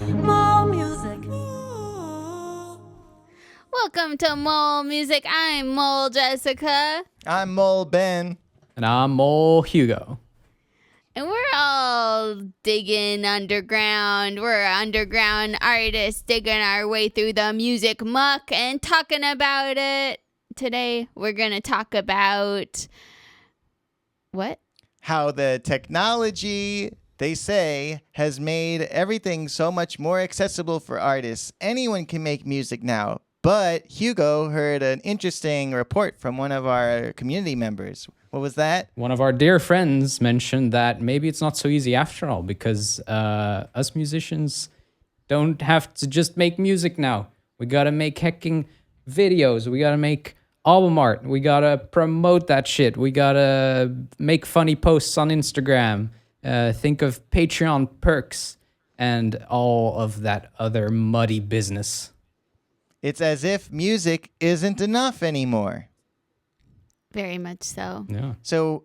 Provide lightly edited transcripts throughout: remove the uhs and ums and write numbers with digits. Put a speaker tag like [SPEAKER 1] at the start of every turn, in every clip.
[SPEAKER 1] More music.
[SPEAKER 2] Welcome to Mole Music. I'm Mole Jessica.
[SPEAKER 3] I'm Mole Ben.
[SPEAKER 4] And I'm Mole Hugo.
[SPEAKER 2] And we're all digging underground. We're underground artists digging our way through the music muck and talking about it. Today, we're going to talk about what?
[SPEAKER 3] How the technology, they say, has made everything so much more accessible for artists. Anyone can make music now. But Hugo heard an interesting report from one of our community members. What was that?
[SPEAKER 4] One of our dear friends mentioned that maybe it's not so easy after all because us musicians don't have to just make music now. We gotta make hecking videos. We gotta make album art. We gotta promote that shit. We gotta make funny posts on Instagram. Think of Patreon perks and all of that other muddy business.
[SPEAKER 3] It's as if music isn't enough anymore.
[SPEAKER 2] Very much so.
[SPEAKER 4] Yeah.
[SPEAKER 3] So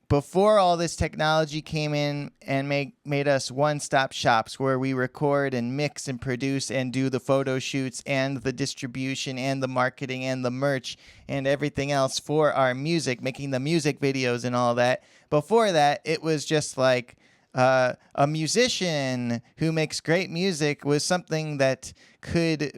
[SPEAKER 3] before all this technology came in and made us one-stop shops where we record and mix and produce and do the photo shoots and the distribution and the marketing and the merch and everything else for our music, making the music videos and all that. Before that, it was just like a musician who makes great music was something that could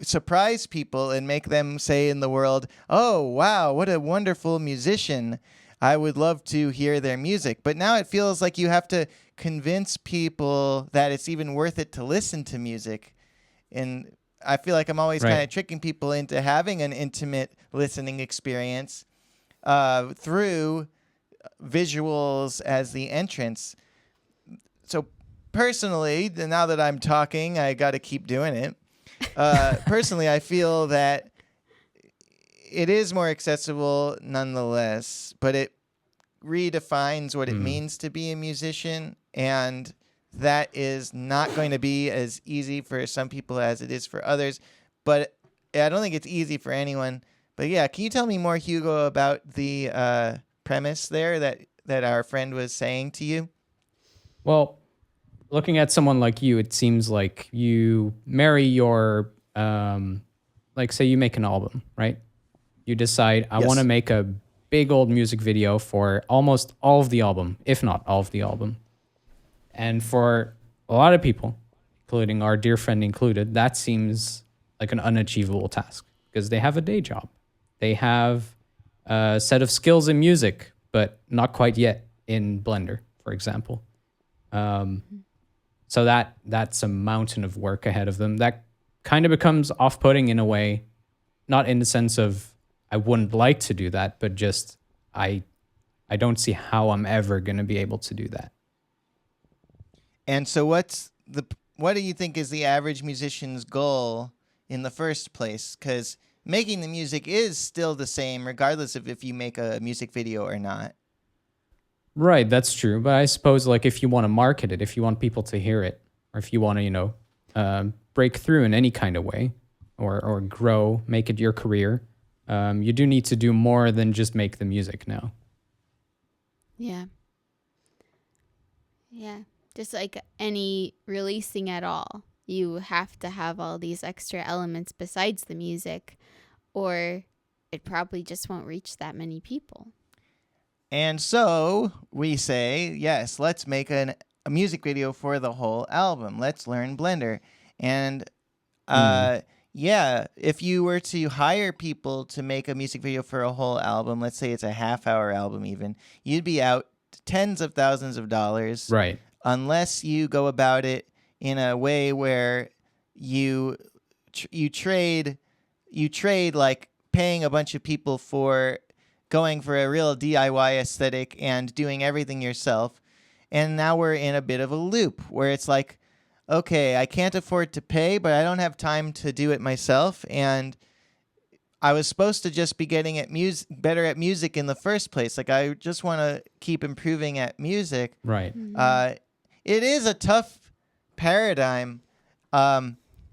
[SPEAKER 3] surprise people and make them say in the world, "Oh, wow, what a wonderful musician. I would love to hear their music." But now it feels like you have to convince people that it's even worth it to listen to music. And I feel like I'm always
[SPEAKER 4] Right.
[SPEAKER 3] kind of tricking people into having an intimate listening experience through visuals as the entrance. So personally, now that I'm talking, I got to keep doing it. Personally, I feel that it is more accessible nonetheless, but it redefines what it means to be a musician, and that is not going to be as easy for some people as it is for others. But I don't think it's easy for anyone. But yeah, can you tell me more, Hugo, about the premise there that our friend was saying to you?
[SPEAKER 4] Well, looking at someone like you, it seems like you marry your, like say you make an album, right? You decide, I
[SPEAKER 3] Yes.
[SPEAKER 4] want to make a big old music video for almost all of the album, if not all of the album. And for a lot of people, including our dear friend included, that seems like an unachievable task because they have a day job. They have a set of skills in music, but not quite yet in Blender, for example. So that's a mountain of work ahead of them. That kind of becomes off-putting in a way, not in the sense of I wouldn't like to do that, but just I don't see how I'm ever going to be able to do that.
[SPEAKER 3] And so what do you think is the average musician's goal in the first place? Because making the music is still the same regardless of if you make a music video or not.
[SPEAKER 4] Right, that's true. But I suppose like if you want to market it, if you want people to hear it, or if you want to, break through in any kind of way or grow, make it your career, you do need to do more than just make the music now.
[SPEAKER 2] Yeah. Yeah. Just like any releasing at all, you have to have all these extra elements besides the music, or it probably just won't reach that many people.
[SPEAKER 3] And so we say, yes, let's make a music video for the whole album. Let's learn Blender. And yeah, if you were to hire people to make a music video for a whole album, let's say it's a half-hour album even, you'd be out tens of thousands of dollars.
[SPEAKER 4] Right.
[SPEAKER 3] Unless you go about it in a way where you trade like paying a bunch of people for going for a real DIY aesthetic and doing everything yourself. And now we're in a bit of a loop where it's like, okay, I can't afford to pay, but I don't have time to do it myself. And I was supposed to just be getting better at music in the first place. Like, I just want to keep improving at music.
[SPEAKER 4] Right.
[SPEAKER 3] It is a tough paradigm.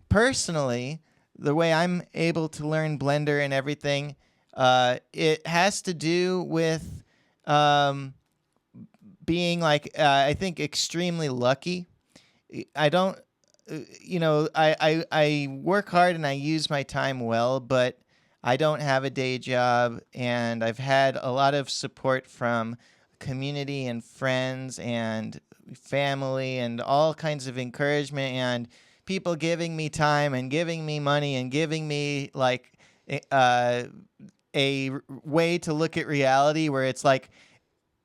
[SPEAKER 3] Personally, the way I'm able to learn Blender and everything, it has to do with being like, I think, extremely lucky. I don't I work hard and I use my time well, but I don't have a day job, and I've had a lot of support from community and friends and family and all kinds of encouragement and people giving me time and giving me money and giving me like a way to look at reality where it's like,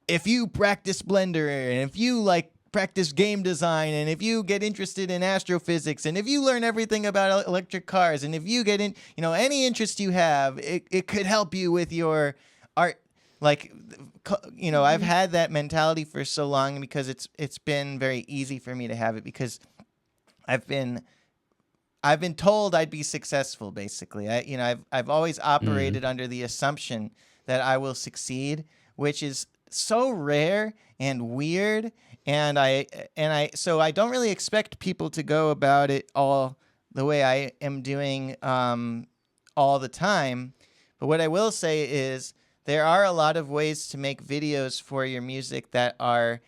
[SPEAKER 3] if you practice Blender and if you like practice game design and if you get interested in astrophysics and if you learn everything about electric cars and if you get in, any interest you have, it could help you with your art. Like, I've had that mentality for so long because it's been very easy for me to have it because I've been told I'd be successful. Basically, I've always operated under the assumption that I will succeed, which is so rare and weird. And so I don't really expect people to go about it all the way I am doing all the time. But what I will say is there are a lot of ways to make videos for your music that are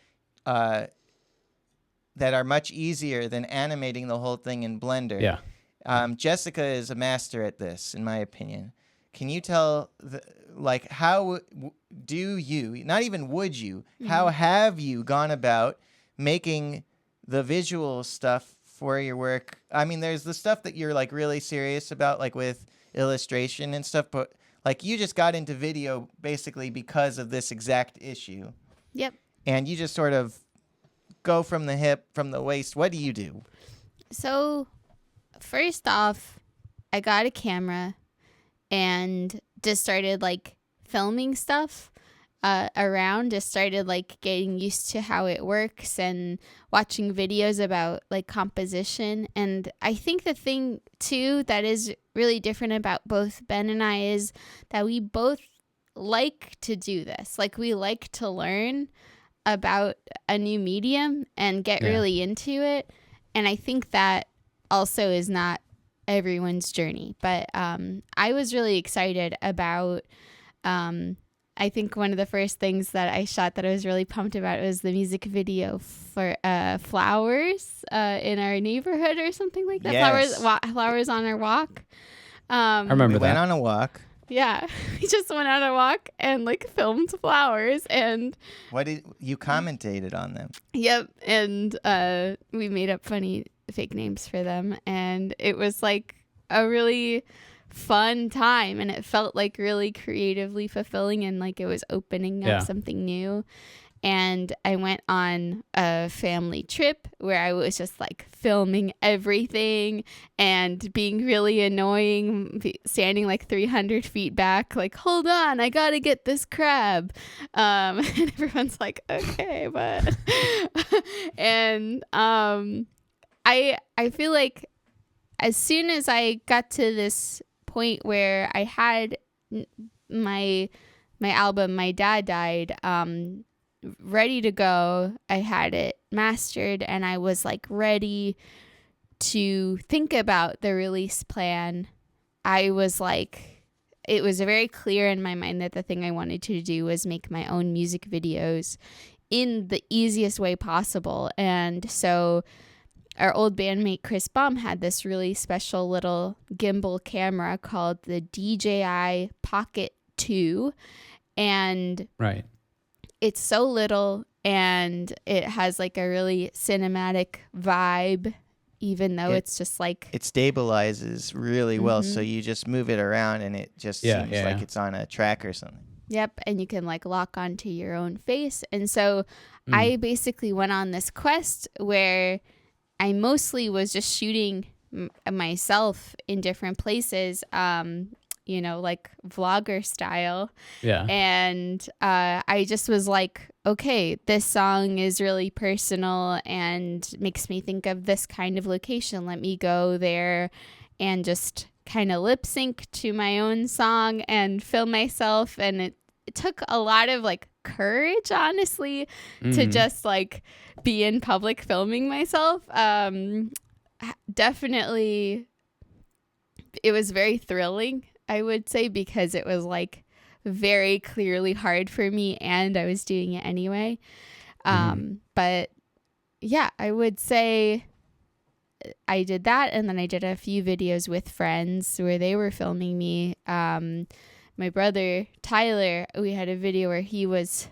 [SPEAKER 3] much easier than animating the whole thing in Blender.
[SPEAKER 4] Yeah.
[SPEAKER 3] Jessica is a master at this, in my opinion. Can you tell, how do you, not even would you, how have you gone about making the visual stuff for your work? I mean, there's the stuff that you're, really serious about, with illustration and stuff, but, you just got into video basically because of this exact issue.
[SPEAKER 2] Yep.
[SPEAKER 3] And you just sort of go from the hip, from the waist. What do you do?
[SPEAKER 2] So, first off, I got a camera and just started filming stuff around. Just started getting used to how it works and watching videos about composition. And I think the thing too that is really different about both Ben and I is that we both like to do this. We like to learn about a new medium and get really into it. And I think that also is not everyone's journey. But I was really excited about, I think one of the first things that I shot that I was really pumped about was the music video for Flowers in our neighborhood or something like that.
[SPEAKER 3] Yes.
[SPEAKER 2] Flowers on our walk.
[SPEAKER 4] I remember
[SPEAKER 3] We
[SPEAKER 4] that.
[SPEAKER 3] went on a walk.
[SPEAKER 2] Yeah, we just went on a walk and filmed flowers and
[SPEAKER 3] What did you commentated on them?
[SPEAKER 2] yep, and we made up funny fake names for them, and it was a really fun time, and it felt really creatively fulfilling, and it was opening up something new. And I went on a family trip where I was just filming everything and being really annoying, standing 300 feet back, hold on, I gotta get this crab. And everyone's okay, but and I feel as soon as I got to this point where I had my album, My Dad Died, ready to go, I had it mastered, and I was ready to think about the release plan. I was it was very clear in my mind that the thing I wanted to do was make my own music videos in the easiest way possible. And so our old bandmate Chris Baum had this really special little gimbal camera called the DJI Pocket 2, and
[SPEAKER 4] Right.
[SPEAKER 2] it's so little and it has a really cinematic vibe, even though it's just
[SPEAKER 3] It stabilizes really well, so you just move it around and it just seems like it's on a track or something.
[SPEAKER 2] Yep, and you can lock onto your own face. And so I basically went on this quest where I mostly was just shooting myself in different places, vlogger style.
[SPEAKER 4] Yeah.
[SPEAKER 2] And I just was okay, this song is really personal and makes me think of this kind of location. Let me go there and just kind of lip sync to my own song and film myself. And it took a lot of courage, honestly, to just be in public filming myself. Definitely, it was very thrilling, I would say, because it was very clearly hard for me and I was doing it anyway. But yeah, I would say I did that, and then I did a few videos with friends where they were filming me. My brother Tyler, we had a video where he was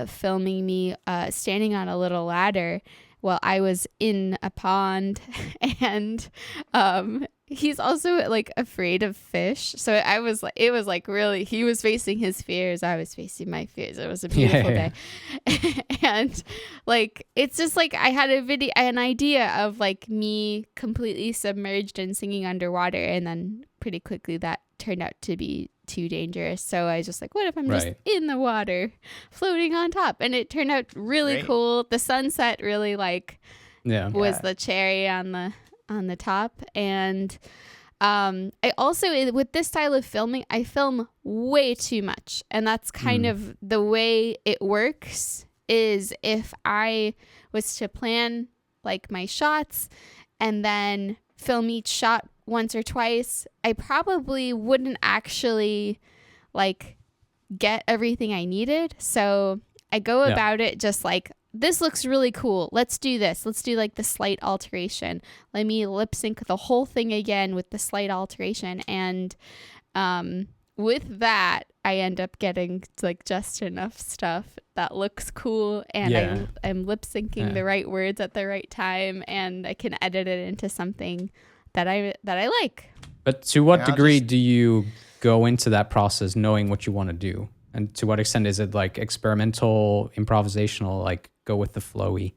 [SPEAKER 2] filming me standing on a little ladder while I was in a pond, and he's also like afraid of fish. So I was like, it was like really, he was facing his fears, I was facing my fears. It was a beautiful day. And like, it's just like I had an idea of like me completely submerged and singing underwater, and then pretty quickly that turned out to be too dangerous. So I was just like, what if I'm just in the water floating on top? And it turned out really cool. The sunset really like was the cherry on the top. And I also, with this style of filming, I film way too much, and that's kind of the way it works. Is if I was to plan like my shots and then film each shot once or twice, I probably wouldn't actually like get everything I needed. So I go about it just like, this looks really cool. Let's do this. Let's do like the slight alteration. Let me lip sync the whole thing again with the slight alteration. And with that, I end up getting like just enough stuff that looks cool, and I'm lip syncing the right words at the right time, and I can edit it into something that I like.
[SPEAKER 4] But to what degree do you go into that process knowing what you want to do? And to what extent is it like experimental, improvisational, like go with the flowy?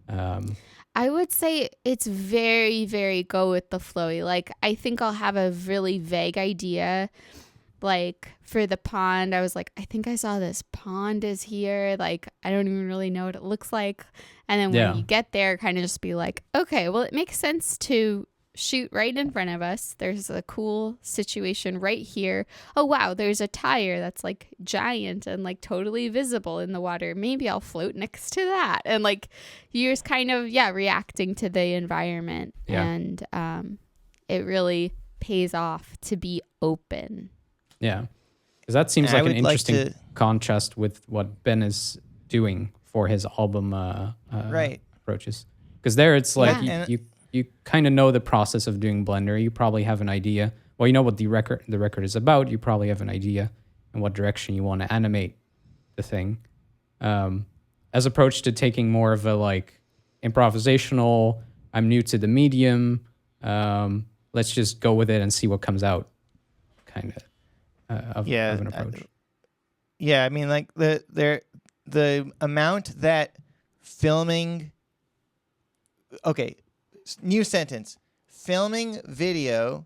[SPEAKER 2] I would say it's very, very go with the flowy. Like, I think I'll have a really vague idea. Like for the pond, I was like, I think I saw this pond is here. Like, I don't even really know what it looks like. And then when you get there, kind of just be like, okay, well, it makes sense to shoot right in front of us. There's a cool situation right here. Oh, wow, there's a tire that's like giant and like totally visible in the water. Maybe I'll float next to that. And like, you're just kind of, reacting to the environment. Yeah. And it really pays off to be open.
[SPEAKER 4] Yeah, because that seems like an interesting contrast with what Ben is doing for his album approaches. Because there it's like you kind of know the process of doing Blender. You probably have an idea. Well, you know what the record is about. You probably have an idea in what direction you want to animate the thing. As opposed to taking more of a like improvisational, I'm new to the medium, let's just go with it and see what comes out kind of. Of an approach.
[SPEAKER 3] I mean, like the amount that filming. Okay, new sentence. Filming video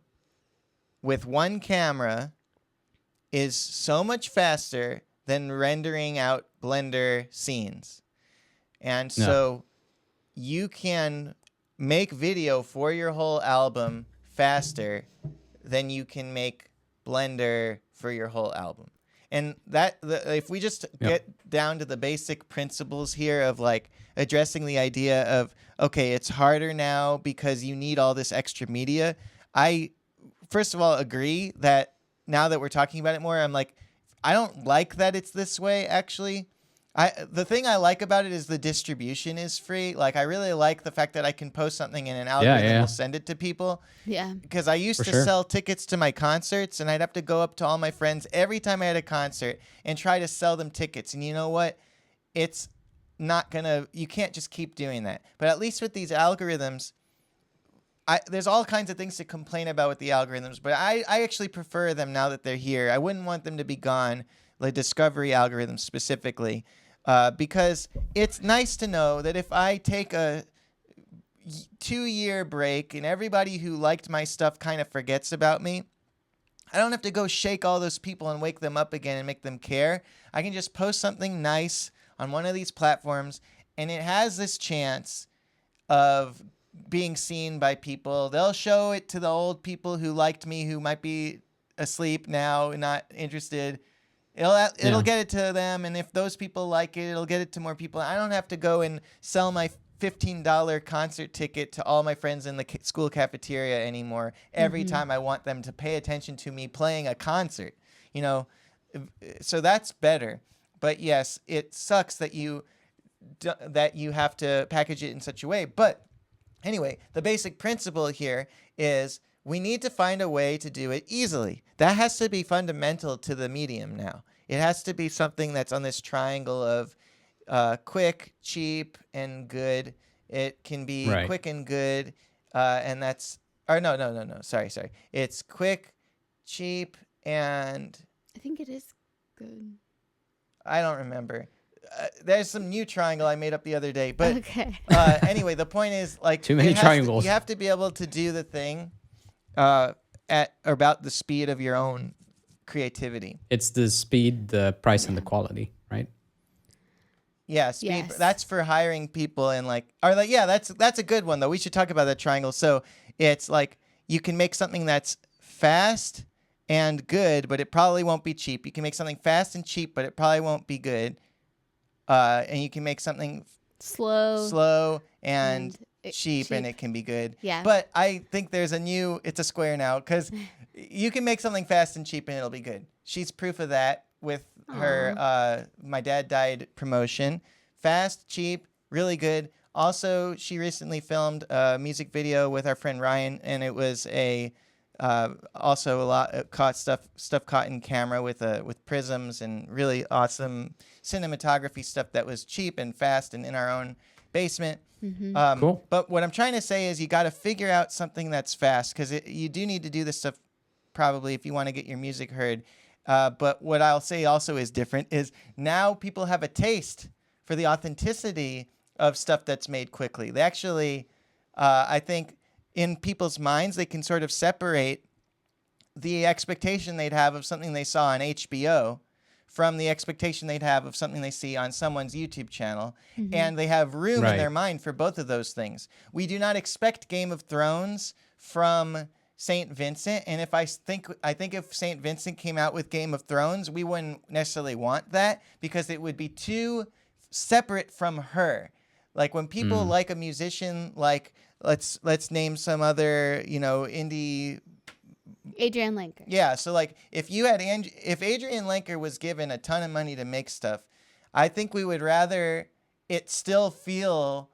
[SPEAKER 3] with one camera is so much faster than rendering out Blender scenes, and so you can make video for your whole album faster than you can make Blender for your whole album. And if we just get down to the basic principles here of like addressing the idea of, okay, it's harder now because you need all this extra media. I first of all agree that now that we're talking about it more, I'm like, I don't like that it's this way actually. The thing I like about it is the distribution is free. Like, I really like the fact that I can post something and an algorithm will send it to people.
[SPEAKER 2] Yeah.
[SPEAKER 3] Because I used to sell tickets to my concerts, and I'd have to go up to all my friends every time I had a concert and try to sell them tickets. And you know what? It's not gonna. You can't just keep doing that. But at least with these algorithms, there's all kinds of things to complain about with the algorithms. But I actually prefer them now that they're here. I wouldn't want them to be gone, the discovery algorithms specifically. Because it's nice to know that if I take a 2-year break and everybody who liked my stuff kind of forgets about me, I don't have to go shake all those people and wake them up again and make them care. I can just post something nice on one of these platforms, and it has this chance of being seen by people. They'll show it to the old people who liked me, who might be asleep now and not interested. It'll get it to them, and if those people like it, it'll get it to more people. I don't have to go and sell my $15 concert ticket to all my friends in the school cafeteria anymore every time I want them to pay attention to me playing a concert. You know, so that's better. But yes, it sucks that you have to package it in such a way. But Anyway, the basic principle here is we need to find a way to do it easily. That has to be fundamental to the medium now. It has to be something that's on this triangle of quick, cheap, and good. It can be
[SPEAKER 4] Right.
[SPEAKER 3] quick and good, and that's... Or no. Sorry. It's quick, cheap, and...
[SPEAKER 2] I think it is good.
[SPEAKER 3] I don't remember. There's some new triangle I made up the other day. But
[SPEAKER 2] Okay.
[SPEAKER 3] anyway, the point is, like...
[SPEAKER 4] Too many
[SPEAKER 3] it has
[SPEAKER 4] triangles.
[SPEAKER 3] you have to be able to do the thing at about the speed of your own creativity.
[SPEAKER 4] It's the speed, the price, and the quality, right?
[SPEAKER 3] Yeah, speed.
[SPEAKER 2] Yes.
[SPEAKER 3] That's for hiring people and that's a good one though. We should talk about that triangle. So it's like you can make something that's fast and good, but it probably won't be cheap. You can make something fast and cheap, but it probably won't be good. And you can make something slow and cheap, and it can be good.
[SPEAKER 2] Yeah.
[SPEAKER 3] But I think there's it's a square now, because you can make something fast and cheap and it'll be good. She's proof of that with her My Dad Died promotion. Fast, cheap, really good. Also, she recently filmed a music video with our friend Ryan, and it was also a lot caught stuff caught in camera with prisms and really awesome cinematography stuff that was cheap and fast and in our own basement.
[SPEAKER 4] Cool.
[SPEAKER 3] But what I'm trying to say is you got to figure out something that's fast, because you do need to do this stuff probably if you want to get your music heard. But what I'll say also is different is now people have a taste for the authenticity of stuff that's made quickly. They actually, I think, in people's minds, they can sort of separate the expectation they'd have of something they saw on HBO from the expectation they'd have of something they see on someone's YouTube channel. And they have room in
[SPEAKER 4] Right.
[SPEAKER 3] their mind for both of those things. We do not expect Game of Thrones from St. Vincent, and I think if St. Vincent came out with Game of Thrones, we wouldn't necessarily want that, because it would be too separate from her. Like when people like a musician, like let's name some other, indie.
[SPEAKER 2] Adrian Lenker.
[SPEAKER 3] Yeah, so like if Adrian Lenker was given a ton of money to make stuff, I think we would rather it still feel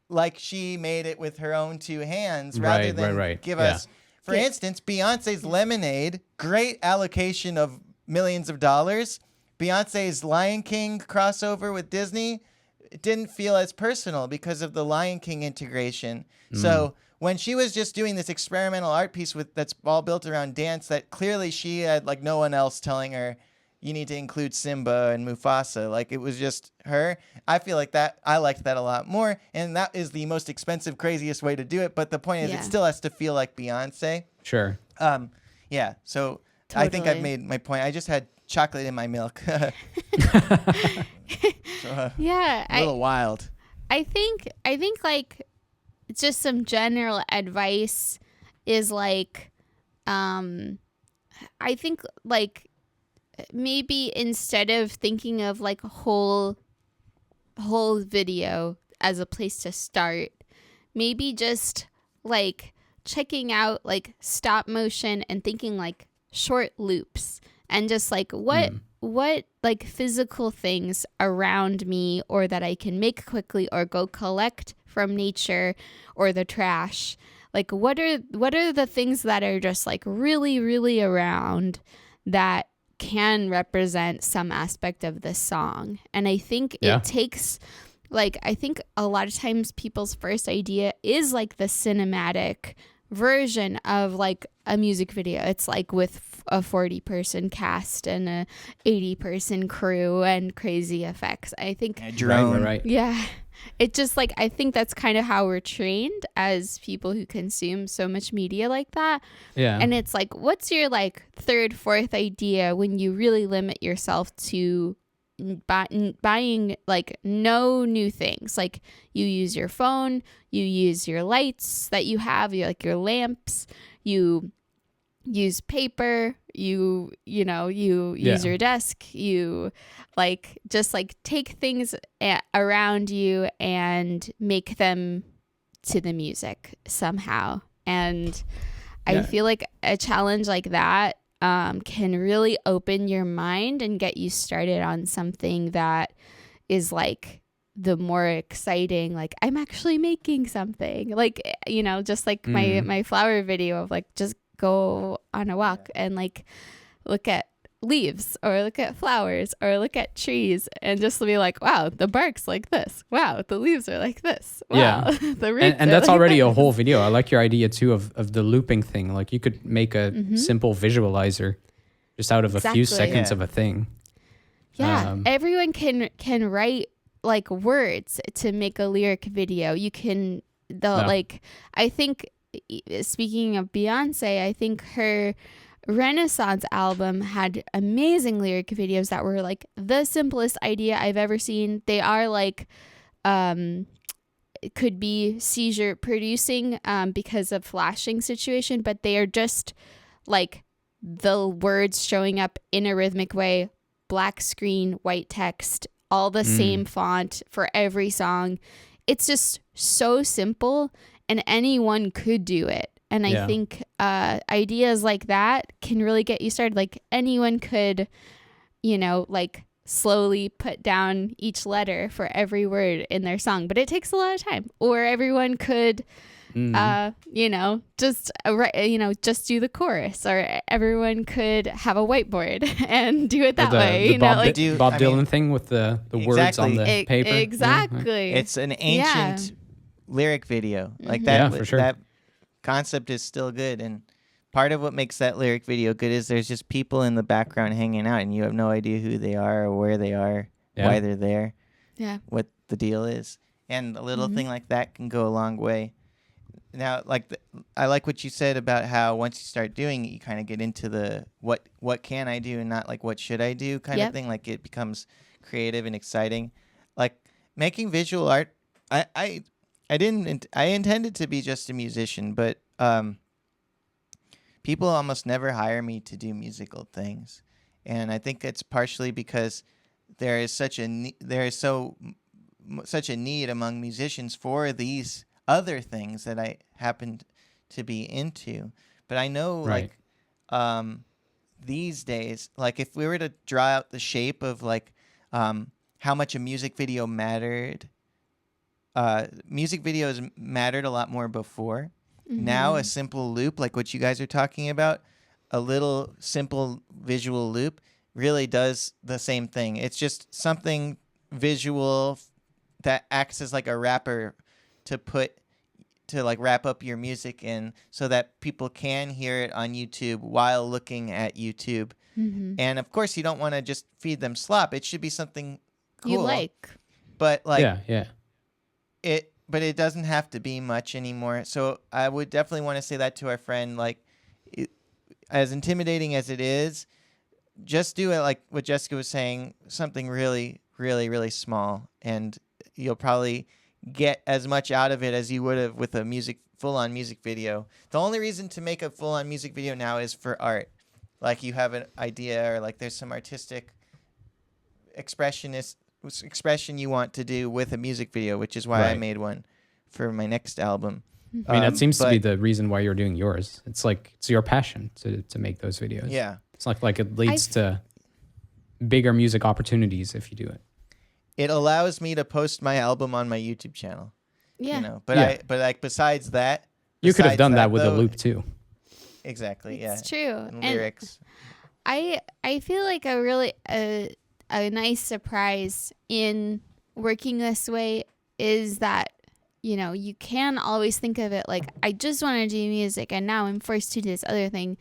[SPEAKER 3] like she made it with her own two hands, rather than
[SPEAKER 4] right.
[SPEAKER 3] give
[SPEAKER 4] Yeah.
[SPEAKER 3] us, for instance, Beyonce's Lemonade, great allocation of millions of dollars. Beyonce's Lion King crossover with Disney, it didn't feel as personal because of the Lion King integration. So when she was just doing this experimental art piece that's all built around dance, that clearly she had like no one else telling her, you need to include Simba and Mufasa. Like it was just her. I feel like that. I liked that a lot more. And that is the most expensive, craziest way to do it. But the point is,
[SPEAKER 2] Yeah.
[SPEAKER 3] it still has to feel like Beyonce.
[SPEAKER 4] Sure.
[SPEAKER 3] Yeah. So I think I've
[SPEAKER 2] Totally.
[SPEAKER 3] made my point. I just had chocolate in my milk.
[SPEAKER 2] Yeah.
[SPEAKER 3] A little wild.
[SPEAKER 2] I think like it's just some general advice is like I think like maybe instead of thinking of like a whole video as a place to start, maybe just like checking out like stop motion and thinking like short loops and just like what like physical things around me or that I can make quickly or go collect from nature or the trash. Like what are the things that are just like really, really around that can represent some aspect of the song? And I think
[SPEAKER 4] Yeah.
[SPEAKER 2] it takes like, I think a lot of times people's first idea is like the cinematic version of like a music video. It's like with a 40-person cast and a 80-person crew and crazy effects. I think
[SPEAKER 4] Right.
[SPEAKER 2] yeah. It just like, I think that's kind of how we're trained as people who consume so much media like that.
[SPEAKER 4] Yeah.
[SPEAKER 2] And it's like, what's your like third, fourth idea when you really limit yourself to buying like no new things? Like you use your phone, you use your lights that you have, like your lamps, you use paper, you use your desk, you like just like take things around you and make them to the music somehow. And I feel like a challenge like that can really open your mind and get you started on something that is like the more exciting, like, I'm actually making something, like, just like my flower video of like, just go on a walk and like look at leaves or look at flowers or look at trees and just be like, wow, the bark's like this, wow, the leaves are like this, wow, the roots
[SPEAKER 4] and
[SPEAKER 2] are
[SPEAKER 4] that's
[SPEAKER 2] like
[SPEAKER 4] already
[SPEAKER 2] this.
[SPEAKER 4] a whole video. I like your idea too of the looping thing. Like you could make a simple visualizer just out of a few
[SPEAKER 2] Exactly.
[SPEAKER 4] seconds of a thing.
[SPEAKER 2] Everyone can write like words to make a lyric video. You can like, I think, speaking of Beyonce, I think her Renaissance album had amazing lyric videos that were like the simplest idea I've ever seen. They are like it could be seizure producing because of flashing situation, but they are just like the words showing up in a rhythmic way, black screen, white text, all the same font for every song. It's just so simple and anyone could do it. And I think ideas like that can really get you started. Like anyone could, like slowly put down each letter for every word in their song, but it takes a lot of time. Or everyone could, just do the chorus, or everyone could have a whiteboard and do it that way.
[SPEAKER 4] The Bob
[SPEAKER 3] I
[SPEAKER 4] Dylan
[SPEAKER 3] mean,
[SPEAKER 4] thing with the words on the paper.
[SPEAKER 2] Exactly.
[SPEAKER 3] It's an ancient lyric video. Like that.
[SPEAKER 4] Yeah, for sure.
[SPEAKER 3] That concept is still good, and part of what makes that lyric video good is there's just people in the background hanging out, and you have no idea who they are or where they are, why they're there, what the deal is, and a little thing like that can go a long way. Now, like I like what you said about how once you start doing it, you kind of get into the what can I do and not like what should I do kind of thing. Like it becomes creative and exciting. Like making visual art, I intended to be just a musician, but people almost never hire me to do musical things, and I think it's partially because there is such a need among musicians for these other things that I happen to be into. But I know like these days, like if we were to draw out the shape of like how much a music video mattered. Music videos mattered a lot more before. Now a simple loop, like what you guys are talking about, a little simple visual loop really does the same thing. It's just something visual that acts as like a wrapper to like wrap up your music in so that people can hear it on YouTube while looking at YouTube. And of course you don't want to just feed them slop. It should be something cool.
[SPEAKER 2] You like.
[SPEAKER 3] But like but it doesn't have to be much anymore. So I would definitely want to say that to our friend, like as intimidating as it is, just do it like what Jessica was saying, something really, really, really small, and you'll probably get as much out of it as you would have with a full-on music video. The only reason to make a full-on music video now is for art. Like you have an idea or like there's some artistic expression you want to do with a music video, which is why I made one for my next album.
[SPEAKER 4] I mean, that seems to be the reason why you're doing yours. It's like it's your passion to make those videos.
[SPEAKER 3] Yeah.
[SPEAKER 4] It's like it leads to bigger music opportunities if you do it.
[SPEAKER 3] It allows me to post my album on my YouTube channel.
[SPEAKER 2] Yeah.
[SPEAKER 3] But like besides that,
[SPEAKER 4] you could have done that with a
[SPEAKER 3] though,
[SPEAKER 4] loop too.
[SPEAKER 3] Exactly.
[SPEAKER 2] It's true.
[SPEAKER 3] And lyrics.
[SPEAKER 2] I feel like a really a nice surprise in working this way is that you can always think of it like I just want to do music and now I'm forced to do this other thing,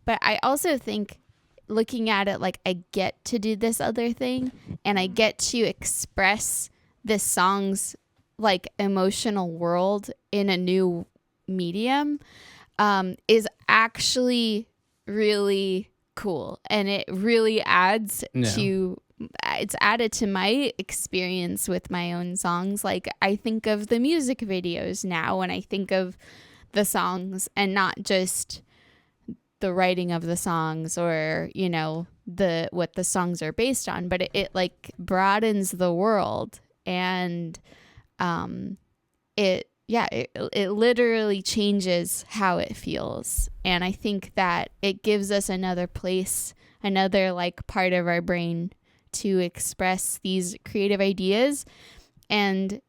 [SPEAKER 2] but I also think looking at it like I get to do this other thing and I get to express this song's like emotional world in a new medium is actually really cool, and it really adds to it's added to my experience with my own songs. Like I think of the music videos now when I think of the songs and not just the writing of the songs or what the songs are based on, but it like broadens the world, and it literally changes how it feels. And I think that it gives us another place, another like part of our brain to express these creative ideas And,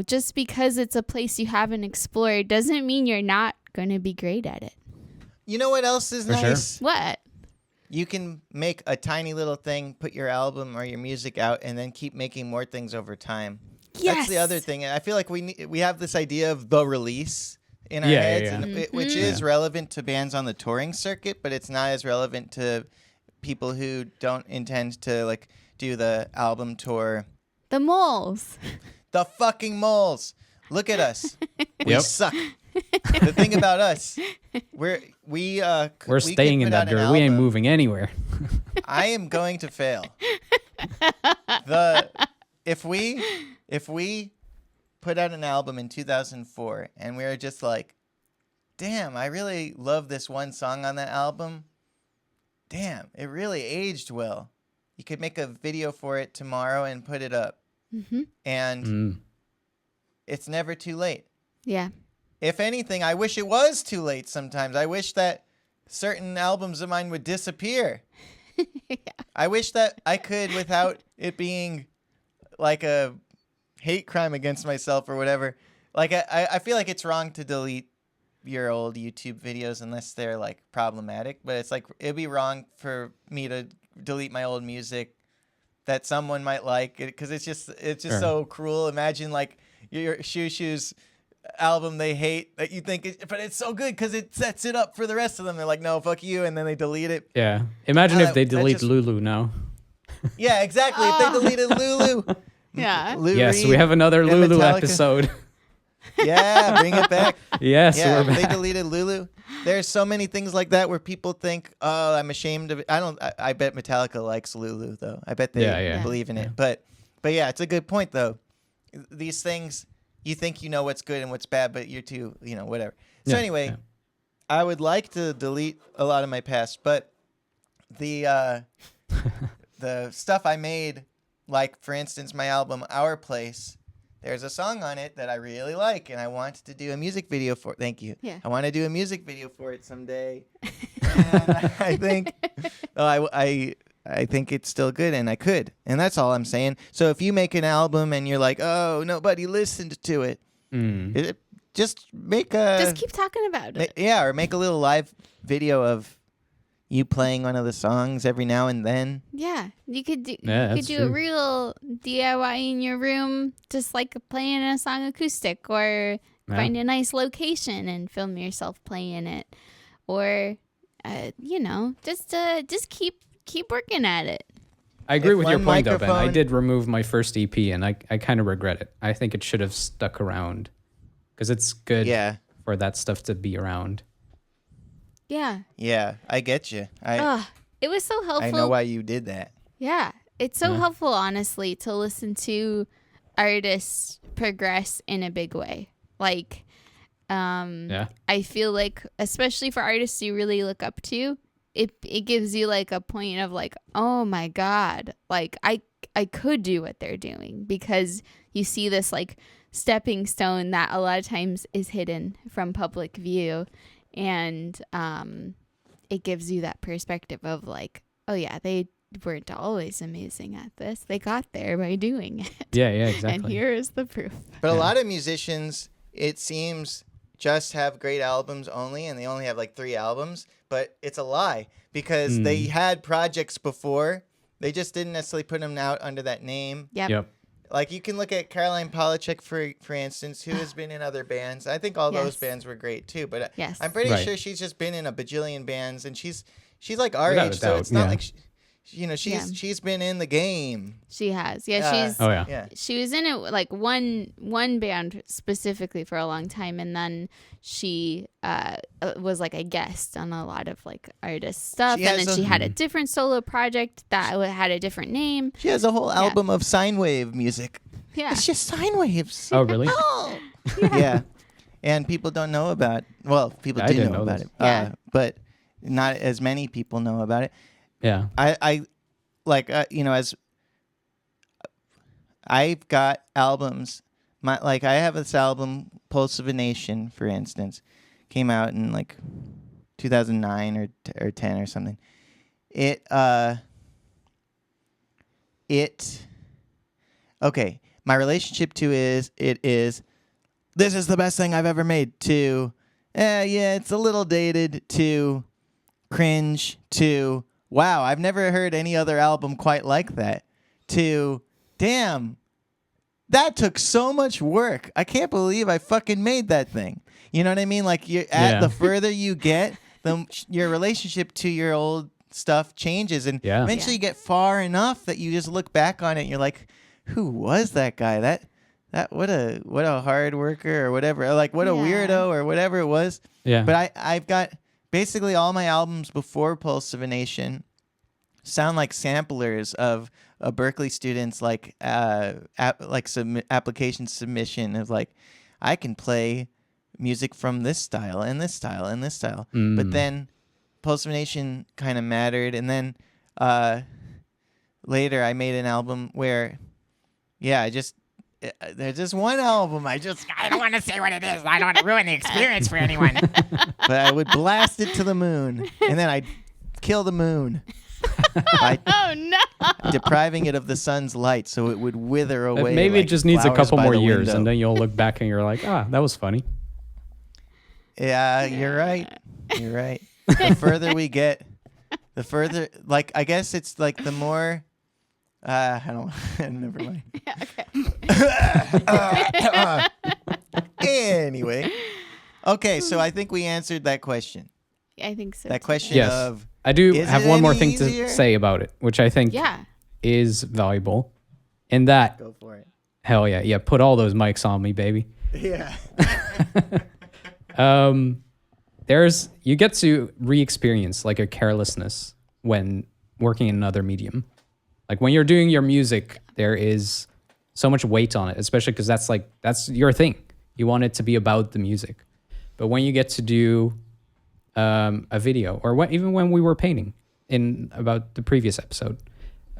[SPEAKER 2] just because it's a place you haven't explored doesn't mean you're not going to be great at it.
[SPEAKER 3] You know what else is
[SPEAKER 4] For sure.
[SPEAKER 3] nice?
[SPEAKER 2] What?
[SPEAKER 3] You can make a tiny little thing, put your album or your music out, and then keep making more things over time.
[SPEAKER 2] Yes.
[SPEAKER 3] That's the other thing. I feel like we have this idea of the release in our
[SPEAKER 4] Yeah,
[SPEAKER 3] heads,
[SPEAKER 4] yeah.
[SPEAKER 3] and which is relevant to bands on the touring circuit, but it's not as relevant to people who don't intend to like do the album tour.
[SPEAKER 2] The moles.
[SPEAKER 3] The fucking moles. Look at us. We
[SPEAKER 4] Yep.
[SPEAKER 3] suck. The thing about us, we're
[SPEAKER 4] staying in that dirt. We ain't moving anywhere.
[SPEAKER 3] I am going to fail. If we put out an album in 2004 and we were just like, damn, I really love this one song on that album. Damn, it really aged well. You could make a video for it tomorrow and put it up.
[SPEAKER 2] Mm-hmm.
[SPEAKER 3] And it's never too late.
[SPEAKER 2] Yeah.
[SPEAKER 3] If anything, I wish it was too late sometimes. I wish that certain albums of mine would disappear.
[SPEAKER 2] Yeah.
[SPEAKER 3] I wish that I could without it being like a hate crime against myself or whatever. Like, I feel like it's wrong to delete your old YouTube videos unless they're like problematic, but it's like it'd be wrong for me to delete my old music that someone might like because it's just
[SPEAKER 4] Sure.
[SPEAKER 3] so cruel. Imagine like your Shoes album they hate that you think but it's so good because it sets it up for the rest of them. They're like, no, fuck you, and then they delete it.
[SPEAKER 4] Yeah. Imagine if they
[SPEAKER 3] that
[SPEAKER 4] delete
[SPEAKER 3] just-
[SPEAKER 4] Lulu now.
[SPEAKER 3] Yeah, exactly. If they deleted Lulu.
[SPEAKER 2] Yeah.
[SPEAKER 3] Lou
[SPEAKER 4] Yes,
[SPEAKER 3] Reed
[SPEAKER 4] we have another
[SPEAKER 3] and
[SPEAKER 4] Lulu
[SPEAKER 3] Metallica.
[SPEAKER 4] episode.
[SPEAKER 3] Yeah, bring it back.
[SPEAKER 4] Yes,
[SPEAKER 3] Yeah,
[SPEAKER 4] we're
[SPEAKER 3] if they
[SPEAKER 4] back.
[SPEAKER 3] deleted Lulu. There's so many things like that where people think, oh, I'm ashamed of it. I bet Metallica likes Lulu though. I bet they
[SPEAKER 4] Yeah.
[SPEAKER 3] believe in it. But yeah, it's a good point though. These things, you think you know what's good and what's bad, but you're too, whatever. So
[SPEAKER 4] Yeah,
[SPEAKER 3] anyway,
[SPEAKER 4] yeah.
[SPEAKER 3] I would like to delete a lot of my past, but the the stuff I made, like for instance, my album Our Place, there's a song on it that I really like, and I want to do a music video for. Thank you.
[SPEAKER 2] Yeah.
[SPEAKER 3] I want to do a music video for it someday. And I think, I think it's still good, and I could, and that's all I'm saying. So if you make an album and you're like, oh, nobody listened to it, just make a
[SPEAKER 2] Just keep talking about it.
[SPEAKER 3] or make a little live video of you playing one of the songs every now and then.
[SPEAKER 2] Yeah, you could do.
[SPEAKER 4] Yeah,
[SPEAKER 2] you could
[SPEAKER 4] that's
[SPEAKER 2] do
[SPEAKER 4] true.
[SPEAKER 2] a real DIY in your room, just like playing a song acoustic, or
[SPEAKER 4] Yeah.
[SPEAKER 2] find a nice location and film yourself playing it, or just keep working at it.
[SPEAKER 4] I agree
[SPEAKER 3] If
[SPEAKER 4] with your
[SPEAKER 3] one
[SPEAKER 4] point, though, Ben. I
[SPEAKER 3] microphone-
[SPEAKER 4] did remove my first EP, and I kind of regret it. I think it should have stuck around because it's good
[SPEAKER 3] Yeah,
[SPEAKER 4] for that stuff to be around.
[SPEAKER 2] Yeah.
[SPEAKER 3] yeah, I get you.
[SPEAKER 2] It was so helpful.
[SPEAKER 3] I know why you did that.
[SPEAKER 2] Yeah, it's so helpful, honestly, to listen to artists progress in a big way. Like,
[SPEAKER 4] Yeah.
[SPEAKER 2] I feel like, especially for artists you really look up to, it gives you like a point of like, oh my God, like I could do what they're doing, because you see this like stepping stone that a lot of times is hidden from public view, and it gives you that perspective of like, oh yeah, they weren't always amazing at this. They got there by doing it.
[SPEAKER 4] Yeah, exactly.
[SPEAKER 2] And here is the proof.
[SPEAKER 3] But a lot of musicians, it seems, just have great albums only, and they only have like 3 albums. But it's a lie, because they had projects before. They just didn't necessarily put them out under that name.
[SPEAKER 2] Yep.
[SPEAKER 3] Like you can look at Caroline Polachek, for instance, who has been in other bands. I think all those
[SPEAKER 2] Yes.
[SPEAKER 3] bands were great too. But
[SPEAKER 2] Yes.
[SPEAKER 3] I'm pretty
[SPEAKER 4] Right.
[SPEAKER 3] sure she's just been in a bajillion bands, and she's like our
[SPEAKER 4] Without a
[SPEAKER 3] age, so
[SPEAKER 4] doubt,
[SPEAKER 3] it's not
[SPEAKER 4] yeah.
[SPEAKER 3] like she's been in the game.
[SPEAKER 2] She has. Yeah, she's
[SPEAKER 4] Oh, yeah.
[SPEAKER 3] Yeah.
[SPEAKER 2] she was in it like one band specifically for a long time, and then she was like a guest on a lot of like artist stuff,
[SPEAKER 3] She
[SPEAKER 2] and
[SPEAKER 3] has
[SPEAKER 2] then
[SPEAKER 3] a-
[SPEAKER 2] she had a different solo project that had a different name.
[SPEAKER 3] She has a whole album of sine wave music.
[SPEAKER 2] Yeah.
[SPEAKER 3] It's just sine waves.
[SPEAKER 4] Oh, really?
[SPEAKER 3] Oh. Yeah. And people don't know about. Well, people
[SPEAKER 4] I
[SPEAKER 3] do
[SPEAKER 4] didn't
[SPEAKER 3] know
[SPEAKER 4] know
[SPEAKER 3] about
[SPEAKER 4] this.
[SPEAKER 3] it.
[SPEAKER 2] Yeah.
[SPEAKER 3] But not as many people know about it.
[SPEAKER 4] Yeah.
[SPEAKER 3] I like as I've got albums. I have this album, Pulse of a Nation, for instance, came out in like 2009 or 10 or something. Okay. my relationship to it is this is the best thing I've ever made, to yeah, it's a little dated, to cringe, to wow, I've never heard any other album quite like that, to damn, that took so much work. I can't believe I fucking made that thing. You know what I mean? Like the further you get, your relationship to your old stuff changes, and eventually you get far enough that you just look back on it and you're like, who was that guy? That what a hard worker or whatever. Or like what a weirdo or whatever it was.
[SPEAKER 4] Yeah.
[SPEAKER 3] But I've got basically all my albums before Pulse of a Nation sound like samplers of a Berklee student's like application submission of like, I can play music from this style and this style and this style. But then Pulse of a Nation kind of mattered, and then later I made an album where there's just one album I don't want to say what it is. I don't want to ruin the experience for anyone. But I would blast it to the moon, and then I'd kill the moon by depriving it of the sun's light so it would wither away.
[SPEAKER 4] Maybe
[SPEAKER 3] like
[SPEAKER 4] it just needs a couple more years,
[SPEAKER 3] window.
[SPEAKER 4] and then you'll look back and you're like, that was funny.
[SPEAKER 3] Yeah, you're right. You're right. The further we get, the further, like, I guess it's like the more, I don't, never mind. Anyway. Okay, so I think we answered that question.
[SPEAKER 2] I think so.
[SPEAKER 3] That question
[SPEAKER 4] Yes.
[SPEAKER 3] of,
[SPEAKER 4] I do
[SPEAKER 3] is
[SPEAKER 4] have
[SPEAKER 3] it
[SPEAKER 4] one more
[SPEAKER 3] any
[SPEAKER 4] thing
[SPEAKER 3] easier?
[SPEAKER 4] to say about it, which I think is valuable. In that,
[SPEAKER 3] go for it.
[SPEAKER 4] hell yeah, put all those mics on me, baby.
[SPEAKER 3] Yeah.
[SPEAKER 4] You get to re-experience like a carelessness when working in another medium. Like when you're doing your music, there is so much weight on it, especially because that's your thing. You want it to be about the music. But when you get to do a video, or even when we were painting in about the previous episode,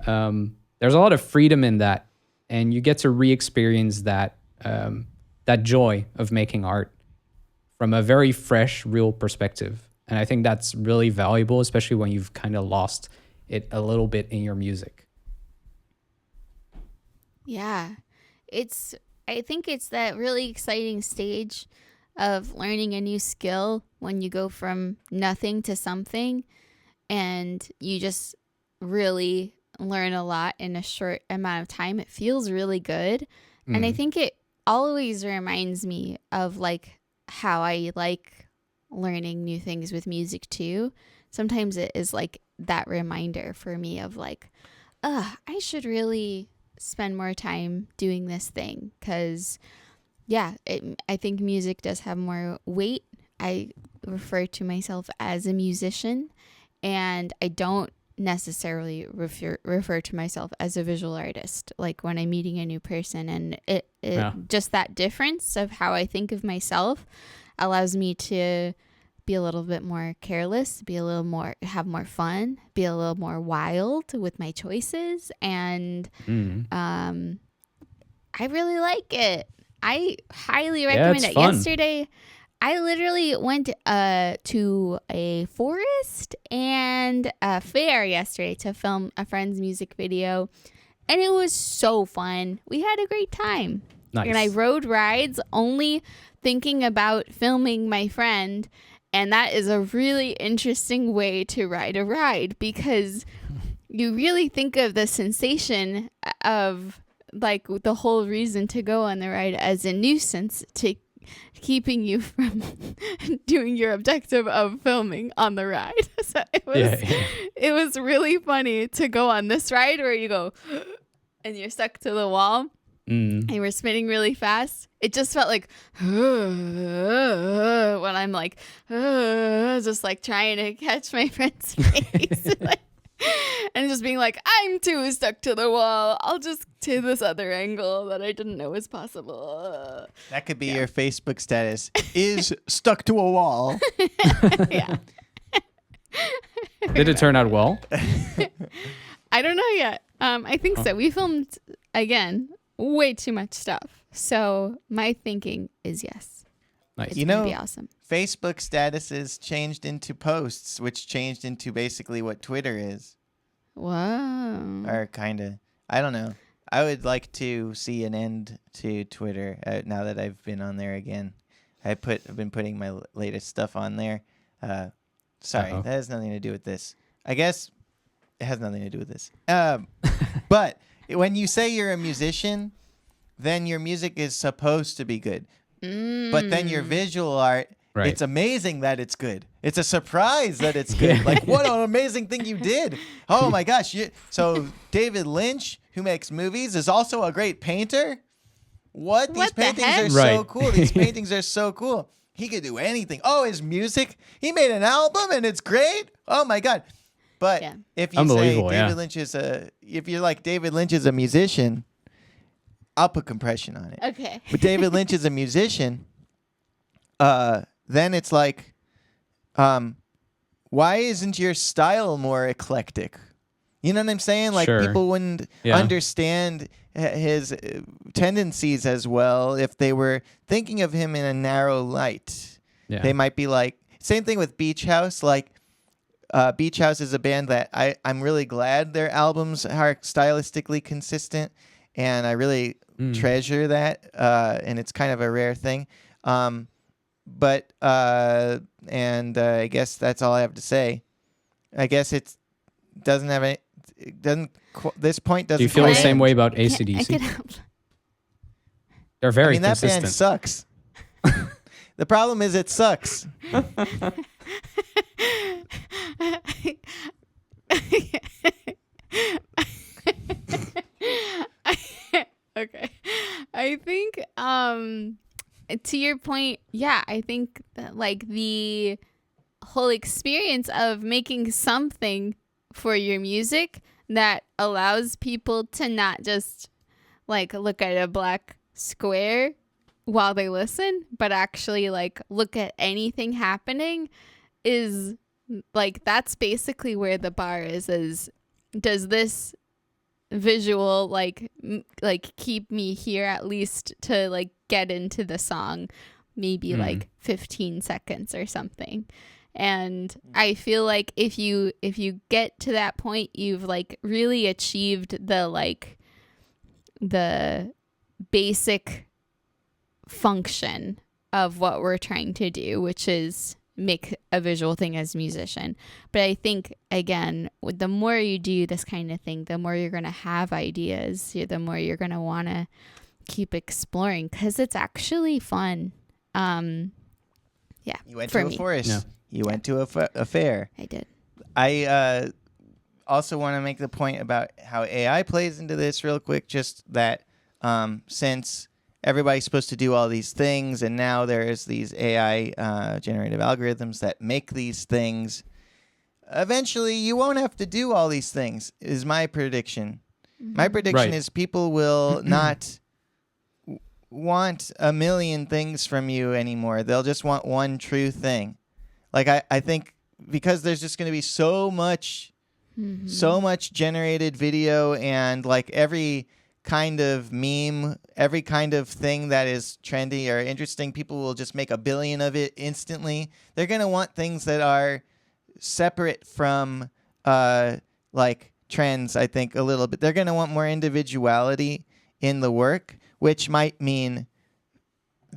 [SPEAKER 4] there's a lot of freedom in that, and you get to re-experience that joy of making art from a very fresh, real perspective. And I think that's really valuable, especially when you've kind of lost it a little bit in your music.
[SPEAKER 2] Yeah. I think it's that really exciting stage of learning a new skill when you go from nothing to something, and you just really learn a lot in a short amount of time. It feels really good. And I think it always reminds me of like how I like learning new things with music too. Sometimes it is like that reminder for me of like, I should really spend more time doing this thing, because I think music does have more weight. I refer to myself as a musician, and I don't necessarily refer to myself as a visual artist, like when I'm meeting a new person. And it just that difference of how I think of myself allows me to be a little bit more careless, have more fun, be a little more wild with my choices. And I really like it. I highly recommend it.
[SPEAKER 4] Fun.
[SPEAKER 2] Yesterday, I literally went to a forest and a fair yesterday to film a friend's music video, and it was so fun. We had a great time.
[SPEAKER 4] Nice.
[SPEAKER 2] And I rode rides only thinking about filming my friend, and that is a really interesting way to ride a ride, because you really think of the sensation of like the whole reason to go on the ride as a nuisance to keeping you from doing your objective of filming on the ride. So it was really funny to go on this ride where you go and you're stuck to the wall and we're spinning really fast. It just felt like when I'm like just like trying to catch my friend's face. And just being like, I'm too stuck to the wall. I'll just to this other angle that I didn't know was possible.
[SPEAKER 3] That could be your Facebook status. Is stuck to a wall.
[SPEAKER 2] Yeah.
[SPEAKER 4] Did it turn out well?
[SPEAKER 2] I don't know yet. I think so. We filmed, again, way too much stuff. So my thinking is yes.
[SPEAKER 4] Nice.
[SPEAKER 2] It's going to be awesome.
[SPEAKER 3] Facebook statuses changed into posts, which changed into basically what Twitter is.
[SPEAKER 2] Whoa.
[SPEAKER 3] Or kind of. I don't know. I would like to see an end to Twitter now that I've been on there again. I've been putting my latest stuff on there. Sorry,
[SPEAKER 4] Uh-oh.
[SPEAKER 3] that has nothing to do with this. I guess it has nothing to do with this. But when you say you're a musician, then your music is supposed to be good. But then your visual art,
[SPEAKER 4] Right.
[SPEAKER 3] it's amazing that it's good. It's a surprise that it's good. Like, what an amazing thing you did. Oh my gosh. So David Lynch, who makes movies, is also a great painter? What? These
[SPEAKER 2] What the
[SPEAKER 3] paintings
[SPEAKER 2] heck?
[SPEAKER 3] are so
[SPEAKER 4] Right.
[SPEAKER 3] cool. These paintings are so cool. He could do anything. Oh, his music. He made an album and it's great. Oh my God. But
[SPEAKER 2] Yeah.
[SPEAKER 3] if you say
[SPEAKER 4] Unbelievable,
[SPEAKER 3] David
[SPEAKER 4] yeah.
[SPEAKER 3] Lynch if you're like David Lynch is a musician, I'll put compression on it.
[SPEAKER 2] Okay.
[SPEAKER 3] But David Lynch is a musician, then it's like, why isn't your style more eclectic? You know what I'm saying? Like
[SPEAKER 4] Sure.
[SPEAKER 3] people wouldn't
[SPEAKER 4] Yeah.
[SPEAKER 3] understand his tendencies as well if they were thinking of him in a narrow light.
[SPEAKER 4] Yeah.
[SPEAKER 3] They might be like, same thing with Beach House. Like, Beach House is a band that I'm really glad their albums are stylistically consistent, and I really treasure that. And it's kind of a rare thing. But I guess that's all I have to say. I guess this point doesn't.
[SPEAKER 4] Do you feel the
[SPEAKER 3] quite
[SPEAKER 4] same
[SPEAKER 3] end.
[SPEAKER 4] way about
[SPEAKER 2] I
[SPEAKER 4] ACDC?
[SPEAKER 2] could help.
[SPEAKER 4] They're
[SPEAKER 3] I
[SPEAKER 4] very
[SPEAKER 3] mean, that
[SPEAKER 4] consistent.
[SPEAKER 3] band sucks. The problem is it sucks.
[SPEAKER 2] Okay. I think to your point, yeah, I think that like the whole experience of making something for your music that allows people to not just like look at a black square while they listen, but actually like look at anything happening is like that's basically where the bar is does this visual like keep me here at least to like get into the song maybe like 15 seconds or something. And I feel like if you get to that point, you've like really achieved the basic function of what we're trying to do, which is make a visual thing as a musician. But I think again, the more you do this kind of thing, the more you're going to have ideas, the more you're going to want to keep exploring because it's actually fun. Yeah,
[SPEAKER 3] You went
[SPEAKER 2] for
[SPEAKER 3] to a
[SPEAKER 2] me.
[SPEAKER 3] forest.
[SPEAKER 4] Yeah.
[SPEAKER 3] You went to a fair.
[SPEAKER 2] I did.
[SPEAKER 3] I also want to make the point about how AI plays into this real quick. Just that since everybody's supposed to do all these things, and now there's these AI generative algorithms that make these things, eventually you won't have to do all these things, is my prediction. My prediction
[SPEAKER 4] Right.
[SPEAKER 3] is people will not want a million things from you anymore. They'll just want one true thing. Like I think because there's just going to be so much generated video, and like every kind of meme, every kind of thing that is trendy or interesting, people will just make a billion of it instantly. They're going to want things that are separate from like trends, I think, a little bit. They're going to want more individuality in the work, which might mean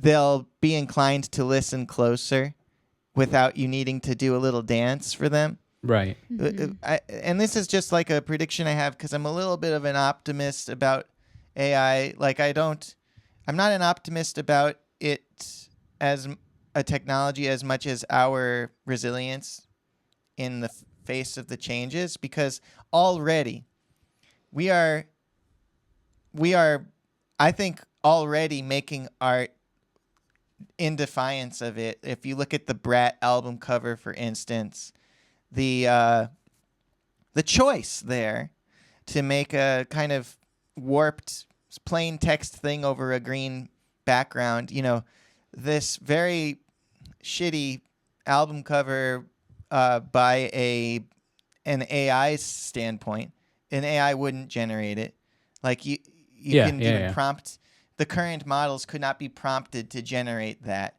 [SPEAKER 3] they'll be inclined to listen closer without you needing to do a little dance for them.
[SPEAKER 4] Right.
[SPEAKER 3] And this is just like a prediction I have because I'm a little bit of an optimist about AI. Like I'm not an optimist about it as a technology as much as our resilience in the face of the changes, because already we are, I think, already making art in defiance of it. If you look at the Brat album cover, for instance, the choice there to make a kind of warped plain text thing over a green background, this very shitty album cover by an AI standpoint, an AI wouldn't generate it. Like you can even prompt. The current models could not be prompted to generate that.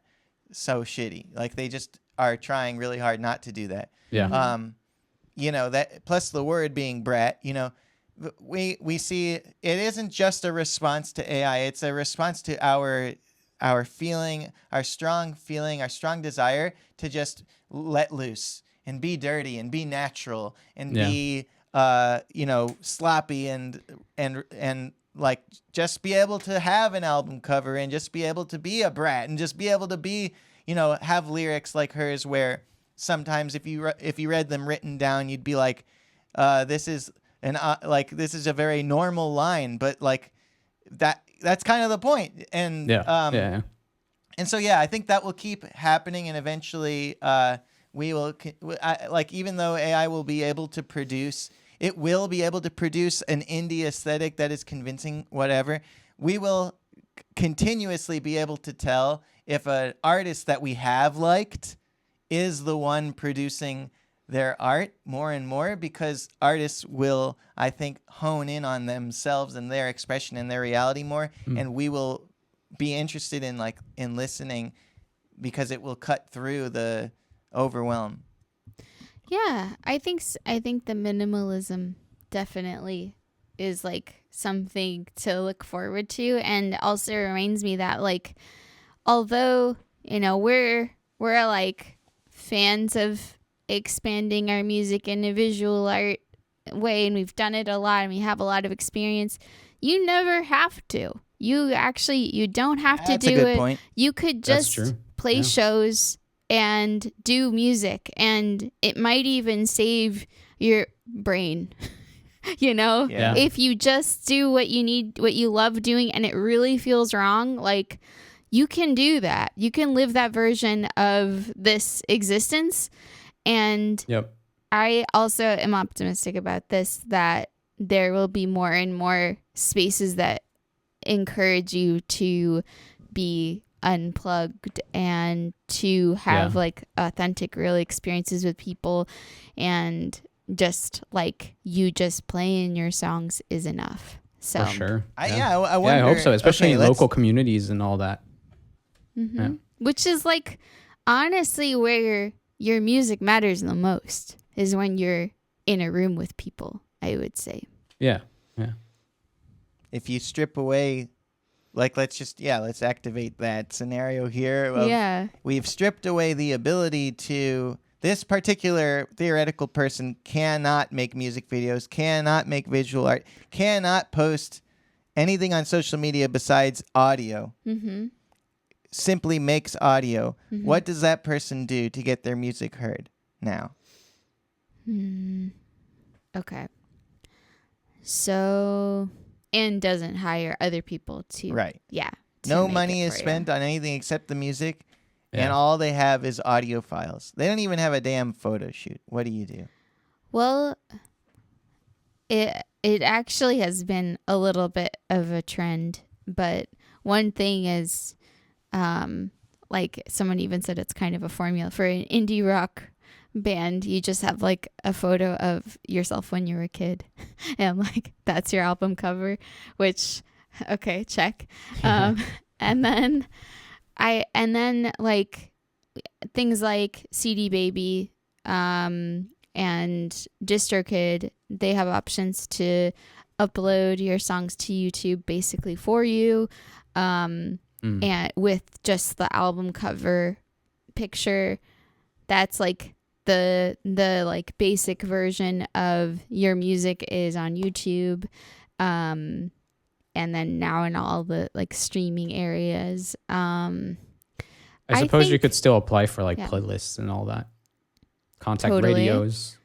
[SPEAKER 3] So shitty. Like they just are trying really hard not to do that.
[SPEAKER 4] Yeah.
[SPEAKER 3] That plus the word being brat, we see it isn't just a response to AI. It's a response to our feeling, our strong desire to just let loose and be dirty and be natural and
[SPEAKER 4] Yeah.
[SPEAKER 3] be sloppy and like just be able to have an album cover and just be able to be a brat and just be able to be, have lyrics like hers where sometimes if you read them written down, you'd be like, this is a very normal line, but like that's kind of the point. And
[SPEAKER 4] Yeah.
[SPEAKER 3] and so I think that will keep happening, and eventually we will even though AI will be able to produce, it will be able to produce an indie aesthetic that is convincing, whatever. We will continuously be able to tell if an artist that we have liked is the one producing their art more and more, because artists will, I think, hone in on themselves and their expression and their reality more, and we will be interested in listening because it will cut through the overwhelm.
[SPEAKER 2] Yeah, I think the minimalism definitely is like something to look forward to, and also reminds me that like although we're like fans of expanding our music in a visual art way, and we've done it a lot and we have a lot of experience, you never have to. You don't have to do it.
[SPEAKER 3] Point.
[SPEAKER 2] You could
[SPEAKER 4] That's
[SPEAKER 2] just
[SPEAKER 4] true.
[SPEAKER 2] play
[SPEAKER 4] Yeah.
[SPEAKER 2] shows and do music, and it might even save your brain.
[SPEAKER 3] Yeah.
[SPEAKER 2] If you just do what you love doing and it really feels wrong, like you can do that. You can live that version of this existence. And
[SPEAKER 4] Yep.
[SPEAKER 2] I also am optimistic about this, that there will be more and more spaces that encourage you to be unplugged and to have like authentic, real experiences with people, and just like you just playing your songs is enough. So
[SPEAKER 4] For sure.
[SPEAKER 3] I wonder.
[SPEAKER 4] I hope so, especially
[SPEAKER 3] okay,
[SPEAKER 4] in local communities and all that.
[SPEAKER 2] mhm. Which is like honestly where your music matters the most, is when you're in a room with people, I would say.
[SPEAKER 4] Yeah.
[SPEAKER 3] If you strip away, let's activate that scenario here.
[SPEAKER 2] Yeah.
[SPEAKER 3] We've stripped away the ability to. This particular theoretical person cannot make music videos, cannot make visual art, cannot post anything on social media besides audio.
[SPEAKER 2] Mm-hmm.
[SPEAKER 3] Simply makes audio.
[SPEAKER 2] Mhm.
[SPEAKER 3] What does that person do to get their music heard now?
[SPEAKER 2] Okay. So, and doesn't hire other people to.
[SPEAKER 3] Right.
[SPEAKER 2] Yeah. to
[SPEAKER 3] No
[SPEAKER 2] make
[SPEAKER 3] money
[SPEAKER 2] it
[SPEAKER 3] is
[SPEAKER 2] for you.
[SPEAKER 3] spent on anything except the music, and
[SPEAKER 4] Yeah.
[SPEAKER 3] all they have is audio files. They don't even have a damn photo shoot. What do you do?
[SPEAKER 2] Well, it actually has been a little bit of a trend, but one thing is, like someone even said it's kind of a formula for an indie rock band. You just have like a photo of yourself when you were a kid, and like that's your album cover, which okay, check. And then like things like CD Baby, and DistroKid, they have options to upload your songs to YouTube basically for you, and with just the album cover picture. That's like the like basic version of your music is on YouTube, and then now in all the like streaming areas.
[SPEAKER 4] I suppose you
[SPEAKER 2] think-
[SPEAKER 4] could still apply for like
[SPEAKER 2] yeah.
[SPEAKER 4] playlists and all that. Contact
[SPEAKER 2] Totally.
[SPEAKER 4] radios,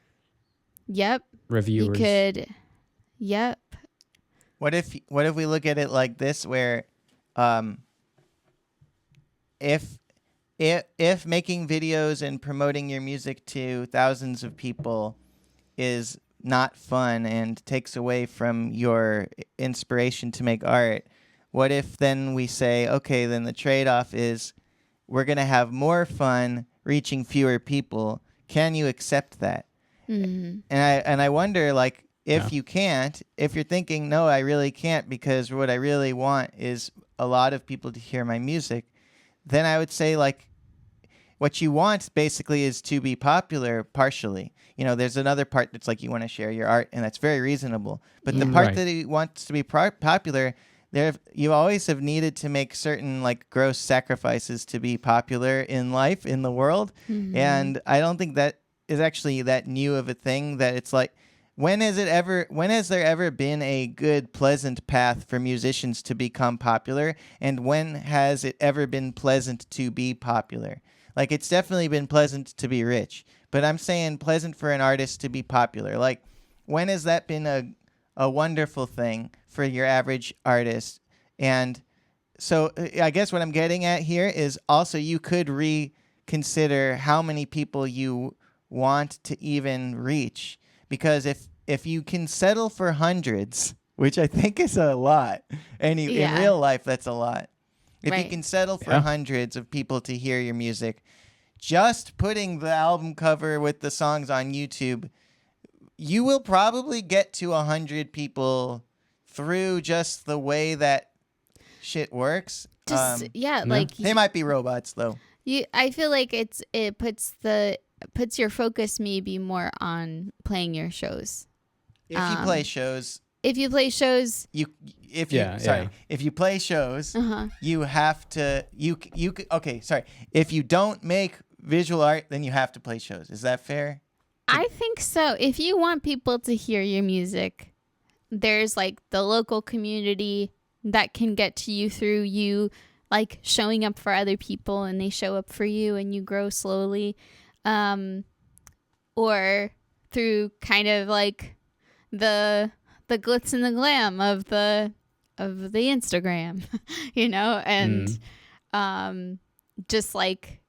[SPEAKER 2] Yep,
[SPEAKER 4] reviewers.
[SPEAKER 2] you could. Yep.
[SPEAKER 3] What if we look at it like this, where if making videos and promoting your music to thousands of people is not fun and takes away from your inspiration to make art, what if then we say, okay, then the trade-off is we're going to have more fun reaching fewer people. Can you accept that?
[SPEAKER 2] Mm-hmm.
[SPEAKER 3] And I wonder, like, if
[SPEAKER 4] Yeah.
[SPEAKER 3] you can't, if you're thinking, no, I really can't, because what I really want is a lot of people to hear my music, then I would say, like, what you want basically is to be popular partially. There's another part that's like you want to share your art, and that's very reasonable. But the part
[SPEAKER 4] Right.
[SPEAKER 3] that he wants to be popular, you always have needed to make certain like gross sacrifices to be popular in life, in the world. And I don't think that is actually that new of a thing, that it's like, when has there ever been a good, pleasant path for musicians to become popular? And when has it ever been pleasant to be popular? Like, it's definitely been pleasant to be rich, but I'm saying pleasant for an artist to be popular. Like, when has that been a wonderful thing for your average artist? And so I guess what I'm getting at here is also you could reconsider how many people you want to even reach. Because if you can settle for hundreds, which I think is a lot, and in real life that's a lot. If you
[SPEAKER 2] Right.
[SPEAKER 3] can settle for
[SPEAKER 4] Yeah.
[SPEAKER 3] hundreds of people to hear your music, just putting the album cover with the songs on YouTube, you will probably get to 100 people through just the way that shit works.
[SPEAKER 2] Just
[SPEAKER 4] Yeah.
[SPEAKER 2] like
[SPEAKER 3] They might be robots though.
[SPEAKER 2] I feel like it puts your focus maybe more on playing your shows.
[SPEAKER 3] If you play shows,
[SPEAKER 2] If you play shows,
[SPEAKER 3] if
[SPEAKER 4] Yeah.
[SPEAKER 3] you play shows,
[SPEAKER 2] uh-huh.
[SPEAKER 3] you have to okay, sorry. If you don't make visual art, then you have to play shows. Is that fair?
[SPEAKER 2] I think so. If you want people to hear your music, there's like the local community that can get to you through you like showing up for other people, and they show up for you and you grow slowly. Or through kind of like the glitz and the glam of the Instagram, and just like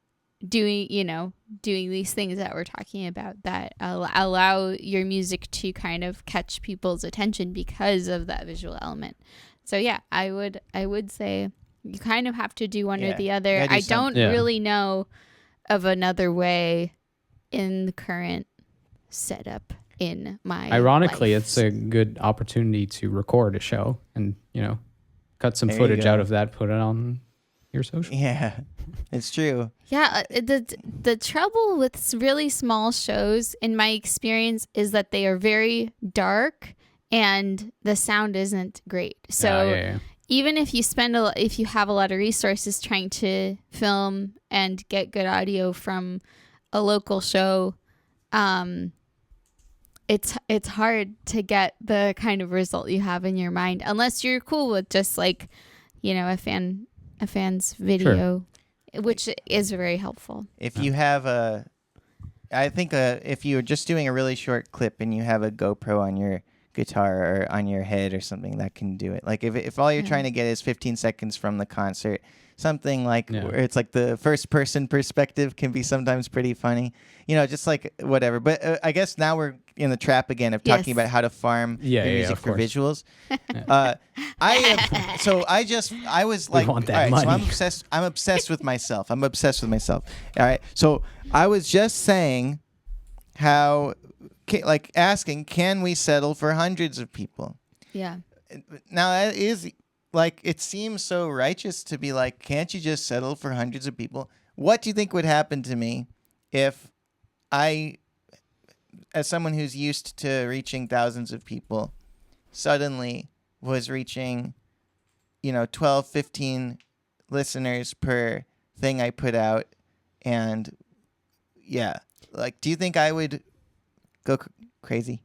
[SPEAKER 2] doing these things that we're talking about that allow your music to kind of catch people's attention because of that visual element. So yeah, I would say you kind of have to do one or the other.
[SPEAKER 3] Gotta do
[SPEAKER 2] I don't
[SPEAKER 3] something.
[SPEAKER 4] Yeah.
[SPEAKER 2] really know of another way in the current setup in my
[SPEAKER 4] Ironically,
[SPEAKER 2] life.
[SPEAKER 4] it's a good opportunity to record a show and, cut some
[SPEAKER 3] There you
[SPEAKER 4] footage
[SPEAKER 3] go.
[SPEAKER 4] out of that, put it on your social.
[SPEAKER 3] Yeah. It's true.
[SPEAKER 2] Yeah, the trouble with really small shows, in my experience, is that they are very dark and the sound isn't great. So
[SPEAKER 4] Yeah.
[SPEAKER 2] even if you if you have a lot of resources trying to film and get good audio from a local show, it's hard to get the kind of result you have in your mind unless you're cool with just like, a fan's video, which is very helpful.
[SPEAKER 3] If you have if you're just doing a really short clip and you have a GoPro on your guitar or on your head or something, that can do it. Like if all you're trying to get is 15 seconds from the concert, something like where it's like the first person perspective can be sometimes pretty funny, just like whatever. But I guess now we're in the trap again of talking about how to farm your music
[SPEAKER 4] of
[SPEAKER 3] for
[SPEAKER 4] course.
[SPEAKER 3] visuals. I was like,
[SPEAKER 4] want that
[SPEAKER 3] all right, so
[SPEAKER 4] money.
[SPEAKER 3] I'm obsessed with myself. All right. So I was just saying how, like, asking, can we settle for hundreds of people?
[SPEAKER 2] Yeah.
[SPEAKER 3] Now that is like, it seems so righteous to be like, can't you just settle for hundreds of people? What do you think would happen to me if I, as someone who's used to reaching thousands of people, suddenly was reaching, 12, 15 listeners per thing I put out? And yeah, like, do you think I would go crazy?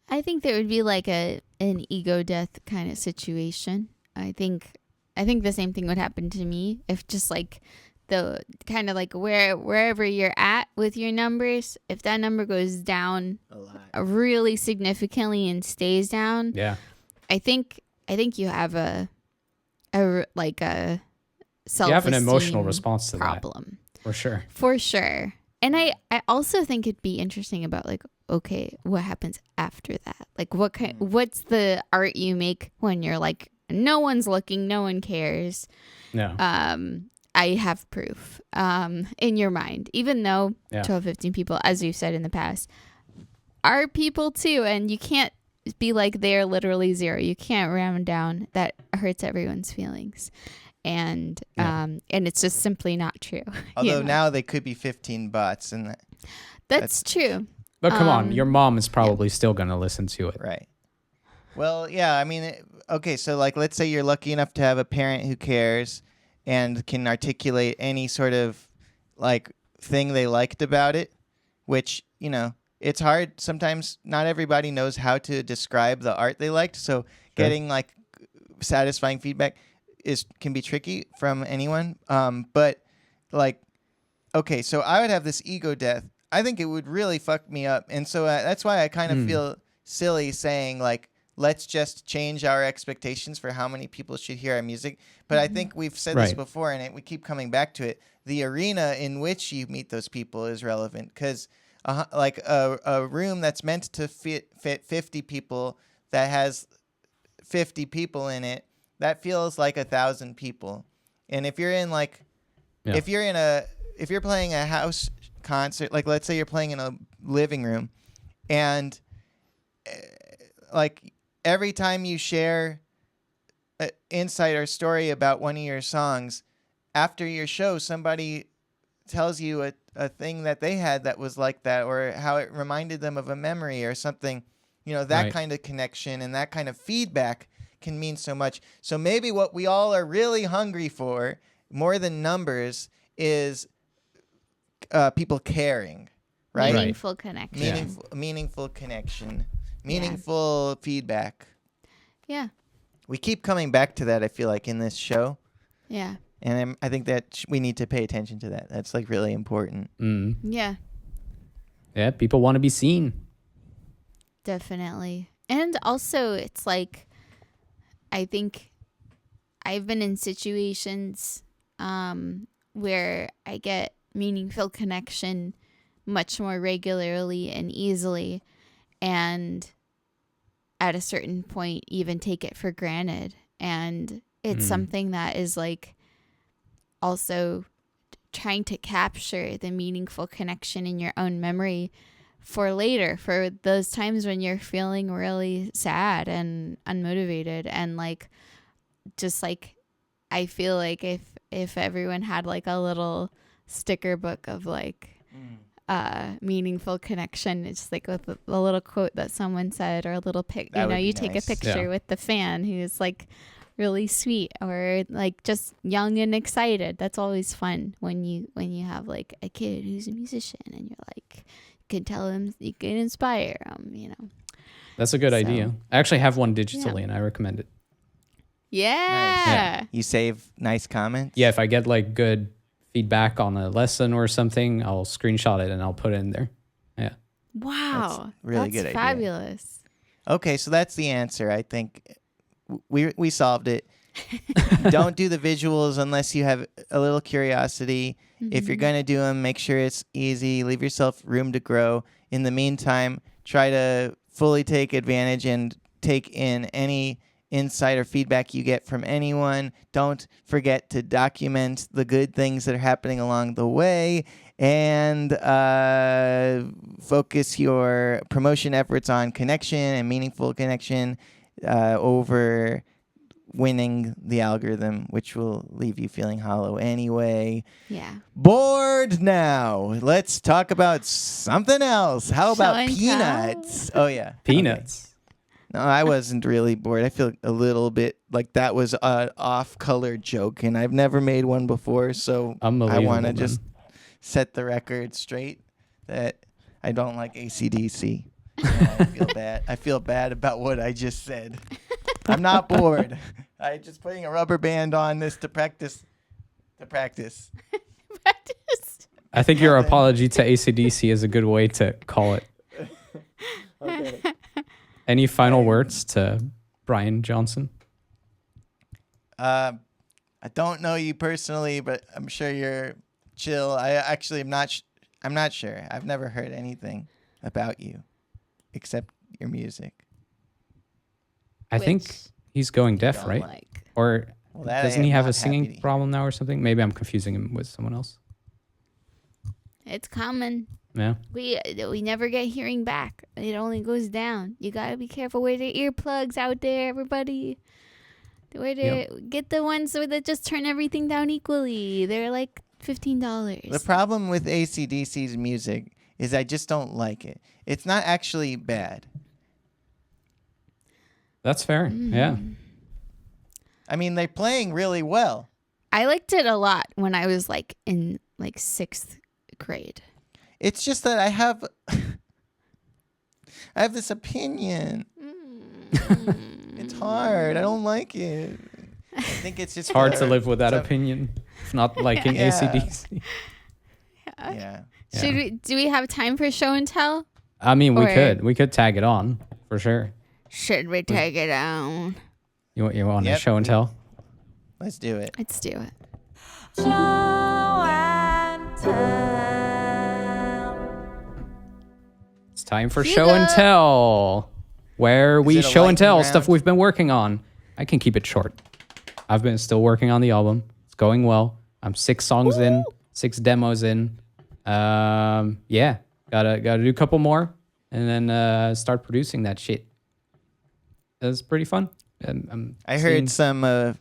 [SPEAKER 2] I think there would be like an ego death kind of situation. I think the same thing would happen to me if just like the kind of like wherever you're at with your numbers, if that number goes down
[SPEAKER 3] A lot.
[SPEAKER 2] really significantly and stays down,
[SPEAKER 4] Yeah.
[SPEAKER 2] I think you have a self-esteem
[SPEAKER 4] You have an emotional response to
[SPEAKER 2] problem.
[SPEAKER 4] that, for sure.
[SPEAKER 2] For sure. And I also think it'd be interesting about like, okay, what happens after that? Like what's the art you make when you're like, no one's looking, no one cares.
[SPEAKER 4] No.
[SPEAKER 2] I have proof in your mind, even though 12, 15 people, as you've said in the past, are people too. And you can't be like they're literally zero. You can't round down. That hurts everyone's feelings. and
[SPEAKER 4] Yeah.
[SPEAKER 2] and it's just simply not true.
[SPEAKER 3] Although now they could be 15 bots, and
[SPEAKER 2] that's true.
[SPEAKER 4] But come on, your
[SPEAKER 2] Um,
[SPEAKER 4] mom is probably still going to listen to it.
[SPEAKER 3] right. Well, yeah, I mean, okay, so like let's say you're lucky enough to have a parent who cares and can articulate any sort of like thing they liked about it, which, you know, it's hard. Sometimes not everybody knows how to describe the art they liked, so getting like satisfying feedback can be tricky from anyone. But like, okay, so I would have this ego death. I think it would really fuck me up, and so that's why I kind of feel silly saying like, let's just change our expectations for how many people should hear our music. But I think we've said this
[SPEAKER 4] Right.
[SPEAKER 3] before, and we keep coming back to it. The arena in which you meet those people is relevant, because like a room that's meant to fit 50 people that has 50 people in it, that feels like 1,000 people. And if you're in like,
[SPEAKER 4] Yeah.
[SPEAKER 3] if you're playing a house concert, like let's say you're playing in a living room, and like every time you share an insight or story about one of your songs, after your show, somebody tells you a thing that they had that was like that, or how it reminded them of a memory or something. You know, that
[SPEAKER 4] Right.
[SPEAKER 3] kind of connection and that kind of feedback can mean so much. So maybe what we all are really hungry for, more than numbers, is people caring, right?
[SPEAKER 2] Meaningful connection.
[SPEAKER 3] Meaningful connection, meaningful feedback.
[SPEAKER 2] Yeah.
[SPEAKER 3] We keep coming back to that, I feel like, in this show.
[SPEAKER 2] Yeah.
[SPEAKER 3] And I think that we need to pay attention to that. That's like really important.
[SPEAKER 2] Yeah.
[SPEAKER 4] Yeah, people want to be seen.
[SPEAKER 2] Definitely. And also, it's like, I think I've been in situations where I get meaningful connection much more regularly and easily, and at a certain point, even take it for granted. And it's something that is like also trying to capture the meaningful connection in your own memory for later, for those times when you're feeling really sad and unmotivated. And like, just like, I feel like if everyone had like a little sticker book of like meaningful connection, it's like with a little quote that someone said, or a little pic,
[SPEAKER 3] That
[SPEAKER 2] you know,
[SPEAKER 3] would be
[SPEAKER 2] you take
[SPEAKER 3] nice.
[SPEAKER 2] a picture
[SPEAKER 4] Yeah.
[SPEAKER 2] with the fan who's like really sweet, or like just young and excited. That's always fun when you have like a kid who's a musician, and you're like, you can tell him, you can inspire him, you know.
[SPEAKER 4] That's a good
[SPEAKER 2] So-
[SPEAKER 4] idea. I actually have one digitally, and I recommend it.
[SPEAKER 2] Yeah.
[SPEAKER 3] You save nice comments.
[SPEAKER 4] Yeah, if I get like good feedback on a lesson or something, I'll screenshot it and I'll put it in there. Yeah.
[SPEAKER 2] Wow.
[SPEAKER 3] That's really
[SPEAKER 2] That's
[SPEAKER 3] good idea.
[SPEAKER 2] fabulous.
[SPEAKER 3] Okay, so that's the answer. I think we solved it. Don't do the visuals unless you have a little curiosity. If you're going to do them, make sure it's easy. Leave yourself room to grow. In the meantime, try to fully take advantage and take in any insight or feedback you get from anyone. Don't forget to document the good things that are happening along the way, and focus your promotion efforts on connection and meaningful connection over winning the algorithm, which will leave you feeling hollow anyway.
[SPEAKER 2] Yeah.
[SPEAKER 3] Bored now. Let's talk about something else. How
[SPEAKER 2] Show
[SPEAKER 3] about
[SPEAKER 2] and tell.
[SPEAKER 3] peanuts? Oh, yeah.
[SPEAKER 4] Peanuts.
[SPEAKER 3] No, I wasn't really bored. I feel a little bit like that was an off-color joke, and I've never made one before, so I
[SPEAKER 4] Unbelievable,
[SPEAKER 3] want to
[SPEAKER 4] man.
[SPEAKER 3] just set the record straight that I don't like AC/DC. I feel bad. I feel bad about what I just said. I'm not bored. I'm just putting a rubber band on this to practice.
[SPEAKER 4] I think your apology to AC/DC is a good way to call it.
[SPEAKER 3] Okay.
[SPEAKER 4] Any final words to Brian Johnson?
[SPEAKER 3] I don't know you personally, but I'm sure you're chill. I actually am not. I'm not sure. I've never heard anything about you except your music.
[SPEAKER 4] I think he's going deaf,
[SPEAKER 2] Don't
[SPEAKER 4] right?
[SPEAKER 2] like.
[SPEAKER 4] Or
[SPEAKER 3] Well, that I
[SPEAKER 4] doesn't
[SPEAKER 3] am
[SPEAKER 4] he have
[SPEAKER 3] not
[SPEAKER 4] a singing
[SPEAKER 3] happy to hear.
[SPEAKER 4] problem now or something? Maybe I'm confusing him with someone else.
[SPEAKER 2] It's common.
[SPEAKER 4] Yeah.
[SPEAKER 2] We never get hearing back. It only goes down. You gotta be careful with your earplugs out there, everybody. Get the ones that just turn everything down equally. They're like $15.
[SPEAKER 3] The problem with AC/DC's music is I just don't like it. It's not actually bad.
[SPEAKER 4] That's fair. Yeah.
[SPEAKER 3] I mean, they're playing really well.
[SPEAKER 2] I liked it a lot when I was like in like 6th grade.
[SPEAKER 3] It's just that I have this opinion. It's hard. I don't like it. I think it's just
[SPEAKER 4] Hard to live with that opinion. If not liking
[SPEAKER 3] Yeah.
[SPEAKER 4] AC/DC.
[SPEAKER 3] Yeah.
[SPEAKER 2] Do we have time for show and tell?
[SPEAKER 4] I mean, we
[SPEAKER 2] Or-
[SPEAKER 4] could tag it on for sure.
[SPEAKER 2] Should we take it down?
[SPEAKER 4] You want
[SPEAKER 3] Yep.
[SPEAKER 4] to show and tell?
[SPEAKER 3] Let's do it.
[SPEAKER 2] Let's do it.
[SPEAKER 1] Show and tell.
[SPEAKER 4] It's time for
[SPEAKER 2] Hugo.
[SPEAKER 4] show and tell, where we
[SPEAKER 3] it a
[SPEAKER 4] show and
[SPEAKER 3] lightning
[SPEAKER 4] tell
[SPEAKER 3] round?
[SPEAKER 4] stuff we've been working on. I can keep it short. I've been still working on the album. It's going well. I'm 6 songs in, 6 demos in. Yeah, gotta do a couple more, and then start producing that shit. It's pretty fun.
[SPEAKER 3] I heard some of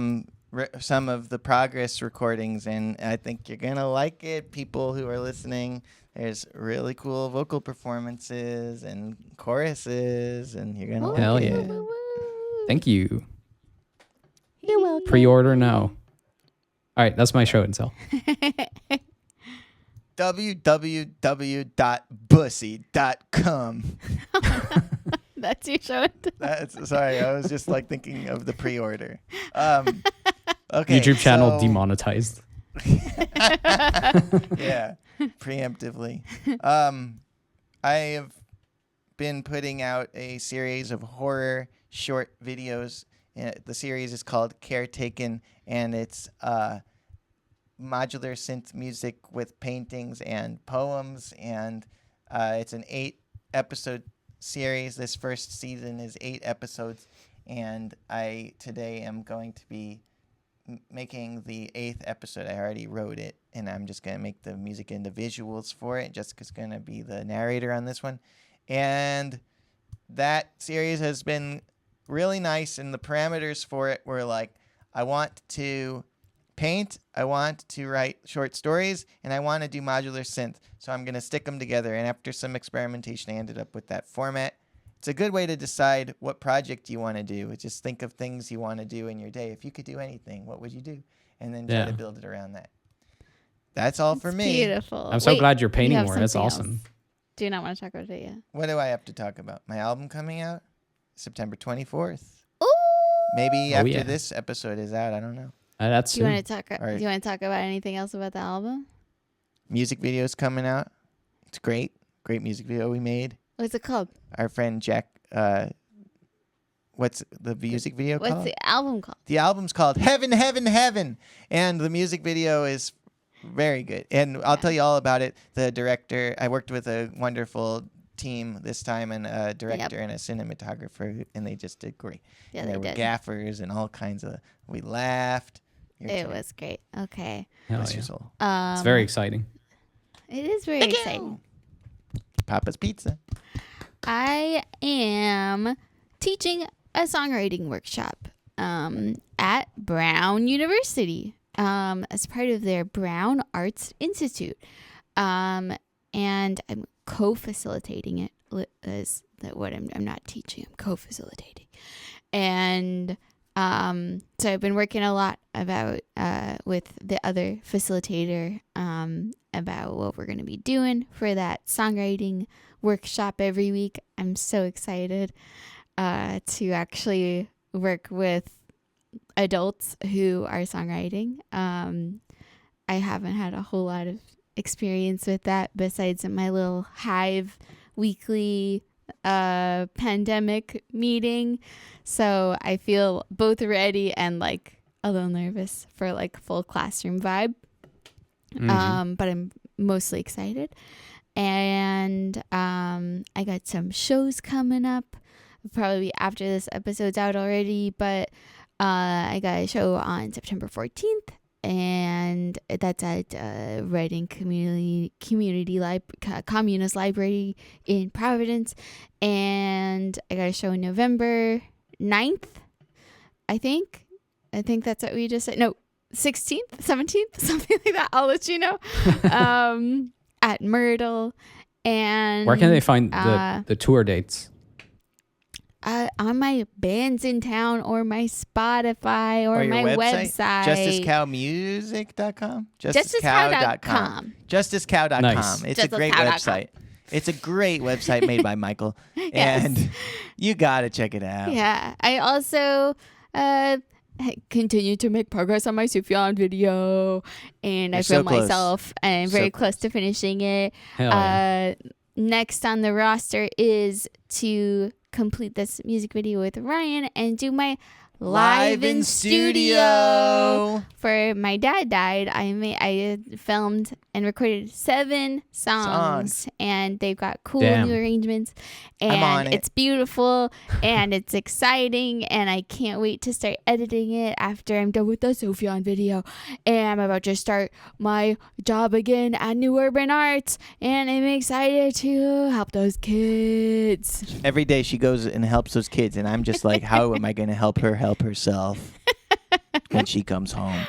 [SPEAKER 3] the progress recordings, and I think you're gonna like it. People who are listening, there's really cool vocal performances and choruses, and you're gonna
[SPEAKER 4] Hell
[SPEAKER 3] like
[SPEAKER 4] yeah.
[SPEAKER 3] it.
[SPEAKER 4] Thank you.
[SPEAKER 2] You're welcome.
[SPEAKER 4] Pre-order now. All right, that's my show and tell.
[SPEAKER 3] www.bussy.com.
[SPEAKER 2] That's your show and tell.
[SPEAKER 3] That's sorry, I was just like thinking of the pre-order. Okay,
[SPEAKER 4] YouTube channel
[SPEAKER 3] so-
[SPEAKER 4] demonetized.
[SPEAKER 3] Yeah, preemptively. I have been putting out a series of horror short videos. The series is called Caretaken, and it's modular synth music with paintings and poems, and it's an 8-episode series. This first season is 8 episodes, and I today am going to be making the 8th episode. I already wrote it, and I'm just going to make the music and the visuals for it. Jessica's going to be the narrator on this one. And that series has been really nice, and the parameters for it were like, I want to paint, I want to write short stories, and I want to do modular synth. So I'm going to stick them together, and after some experimentation, I ended up with that format. It's a good way to decide what project you want to do. Just think of things you want to do in your day. If you could do anything, what would you do? And then try
[SPEAKER 4] Yeah.
[SPEAKER 3] to build it around that. That's all for me.
[SPEAKER 2] Beautiful.
[SPEAKER 4] I'm so glad you're
[SPEAKER 2] you
[SPEAKER 4] painting
[SPEAKER 2] have
[SPEAKER 4] more. That's
[SPEAKER 2] something
[SPEAKER 4] awesome.
[SPEAKER 2] else. Do you not want to talk about it yet?
[SPEAKER 3] What do I have to talk about? My album coming out September 24th.
[SPEAKER 2] Ooh.
[SPEAKER 3] Maybe
[SPEAKER 4] Oh,
[SPEAKER 3] after
[SPEAKER 4] yeah.
[SPEAKER 3] this episode is out. I don't know.
[SPEAKER 4] That's
[SPEAKER 2] Do you
[SPEAKER 4] soon.
[SPEAKER 2] want to talk?
[SPEAKER 3] All right.
[SPEAKER 2] Do you want to talk about anything else about the album?
[SPEAKER 3] Music video's coming out. It's great. Great music video we made.
[SPEAKER 2] What's it called?
[SPEAKER 3] Our friend Jack. What's the music video
[SPEAKER 2] What's
[SPEAKER 3] called?
[SPEAKER 2] the album called?
[SPEAKER 3] The album's called Heaven, Heaven, Heaven. And the music video is very good. And I'll tell you all about it. The director, I worked with a wonderful team this time, and a director and a cinematographer, and they just did great.
[SPEAKER 2] Yeah,
[SPEAKER 3] and
[SPEAKER 2] they
[SPEAKER 3] there were
[SPEAKER 2] did.
[SPEAKER 3] gaffers and all kinds of, we laughed. Your
[SPEAKER 2] It
[SPEAKER 3] turn.
[SPEAKER 2] was great. Okay.
[SPEAKER 4] Hell
[SPEAKER 3] Bless
[SPEAKER 4] yeah.
[SPEAKER 3] your soul.
[SPEAKER 4] It's very exciting.
[SPEAKER 2] It is very exciting.
[SPEAKER 3] Papa's Pizza.
[SPEAKER 2] I am teaching a songwriting workshop at Brown University as part of their Brown Arts Institute. And I'm co-facilitating it. Is that what I'm not teaching? I'm co-facilitating. And so I've been working a lot about with the other facilitator about what we're going to be doing for that songwriting workshop every week. I'm so excited to actually work with adults who are songwriting. I haven't had a whole lot of experience with that besides in my little Hive weekly pandemic meeting. So I feel both ready and like a little nervous for like full classroom vibe. But I'm mostly excited. And I got some shows coming up, probably after this episode's out already, but I got a show on September 14th, and that's at Reading Communist Library in Providence. And I got a show November 9th I think that's what we just said. No, 16th, 17th, something like that. I'll let you know. At Myrtle. And
[SPEAKER 4] Where can they find the tour dates?
[SPEAKER 2] On my Bands in Town or my Spotify or
[SPEAKER 3] your
[SPEAKER 2] my website.
[SPEAKER 3] JusticeCowMusic.com?
[SPEAKER 2] JusticeCow.com.
[SPEAKER 3] JusticeCow.com.
[SPEAKER 4] Nice.
[SPEAKER 3] It's a great
[SPEAKER 2] JusticeCow.com.
[SPEAKER 3] website. It's a great website made by Michael.
[SPEAKER 2] Yes.
[SPEAKER 3] And you got to check it out.
[SPEAKER 2] Yeah. I also continue to make progress on my Sufjan video. And
[SPEAKER 3] You're
[SPEAKER 2] I
[SPEAKER 3] so
[SPEAKER 2] filmed
[SPEAKER 3] close.
[SPEAKER 2] myself. And I'm
[SPEAKER 3] So
[SPEAKER 2] very close to finishing it.
[SPEAKER 4] Hell yeah.
[SPEAKER 2] Next on the roster is to complete this music video with Ryan and do my live in studio. For My Dad Died, I filmed and recorded 7 songs, and they've got cool
[SPEAKER 4] Damn.
[SPEAKER 2] new arrangements,
[SPEAKER 3] I'm on
[SPEAKER 2] and
[SPEAKER 3] it.
[SPEAKER 2] it's beautiful and it's exciting, and I can't wait to start editing it after I'm done with the Sufjan video. And I'm about to start my job again at New Urban Arts, and I'm excited to help those kids.
[SPEAKER 3] Every day she goes and helps those kids, and I'm just like, how am I going to help her help herself when she comes home?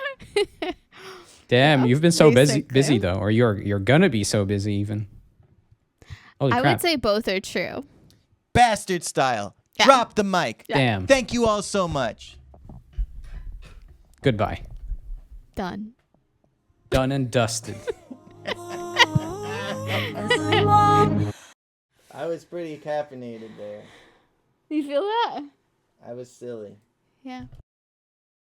[SPEAKER 4] Damn, you've been so busy
[SPEAKER 2] basically.
[SPEAKER 4] though, or you're gonna be so busy even. Holy
[SPEAKER 2] I
[SPEAKER 4] crap.
[SPEAKER 2] would say both are true.
[SPEAKER 3] Bastard style.
[SPEAKER 2] Yeah.
[SPEAKER 3] Drop the mic.
[SPEAKER 4] Damn.
[SPEAKER 3] Thank you all so much.
[SPEAKER 4] Goodbye.
[SPEAKER 2] Done.
[SPEAKER 4] Done and dusted.
[SPEAKER 3] I was pretty caffeinated there.
[SPEAKER 2] You feel that?
[SPEAKER 3] I was silly.
[SPEAKER 2] Yeah.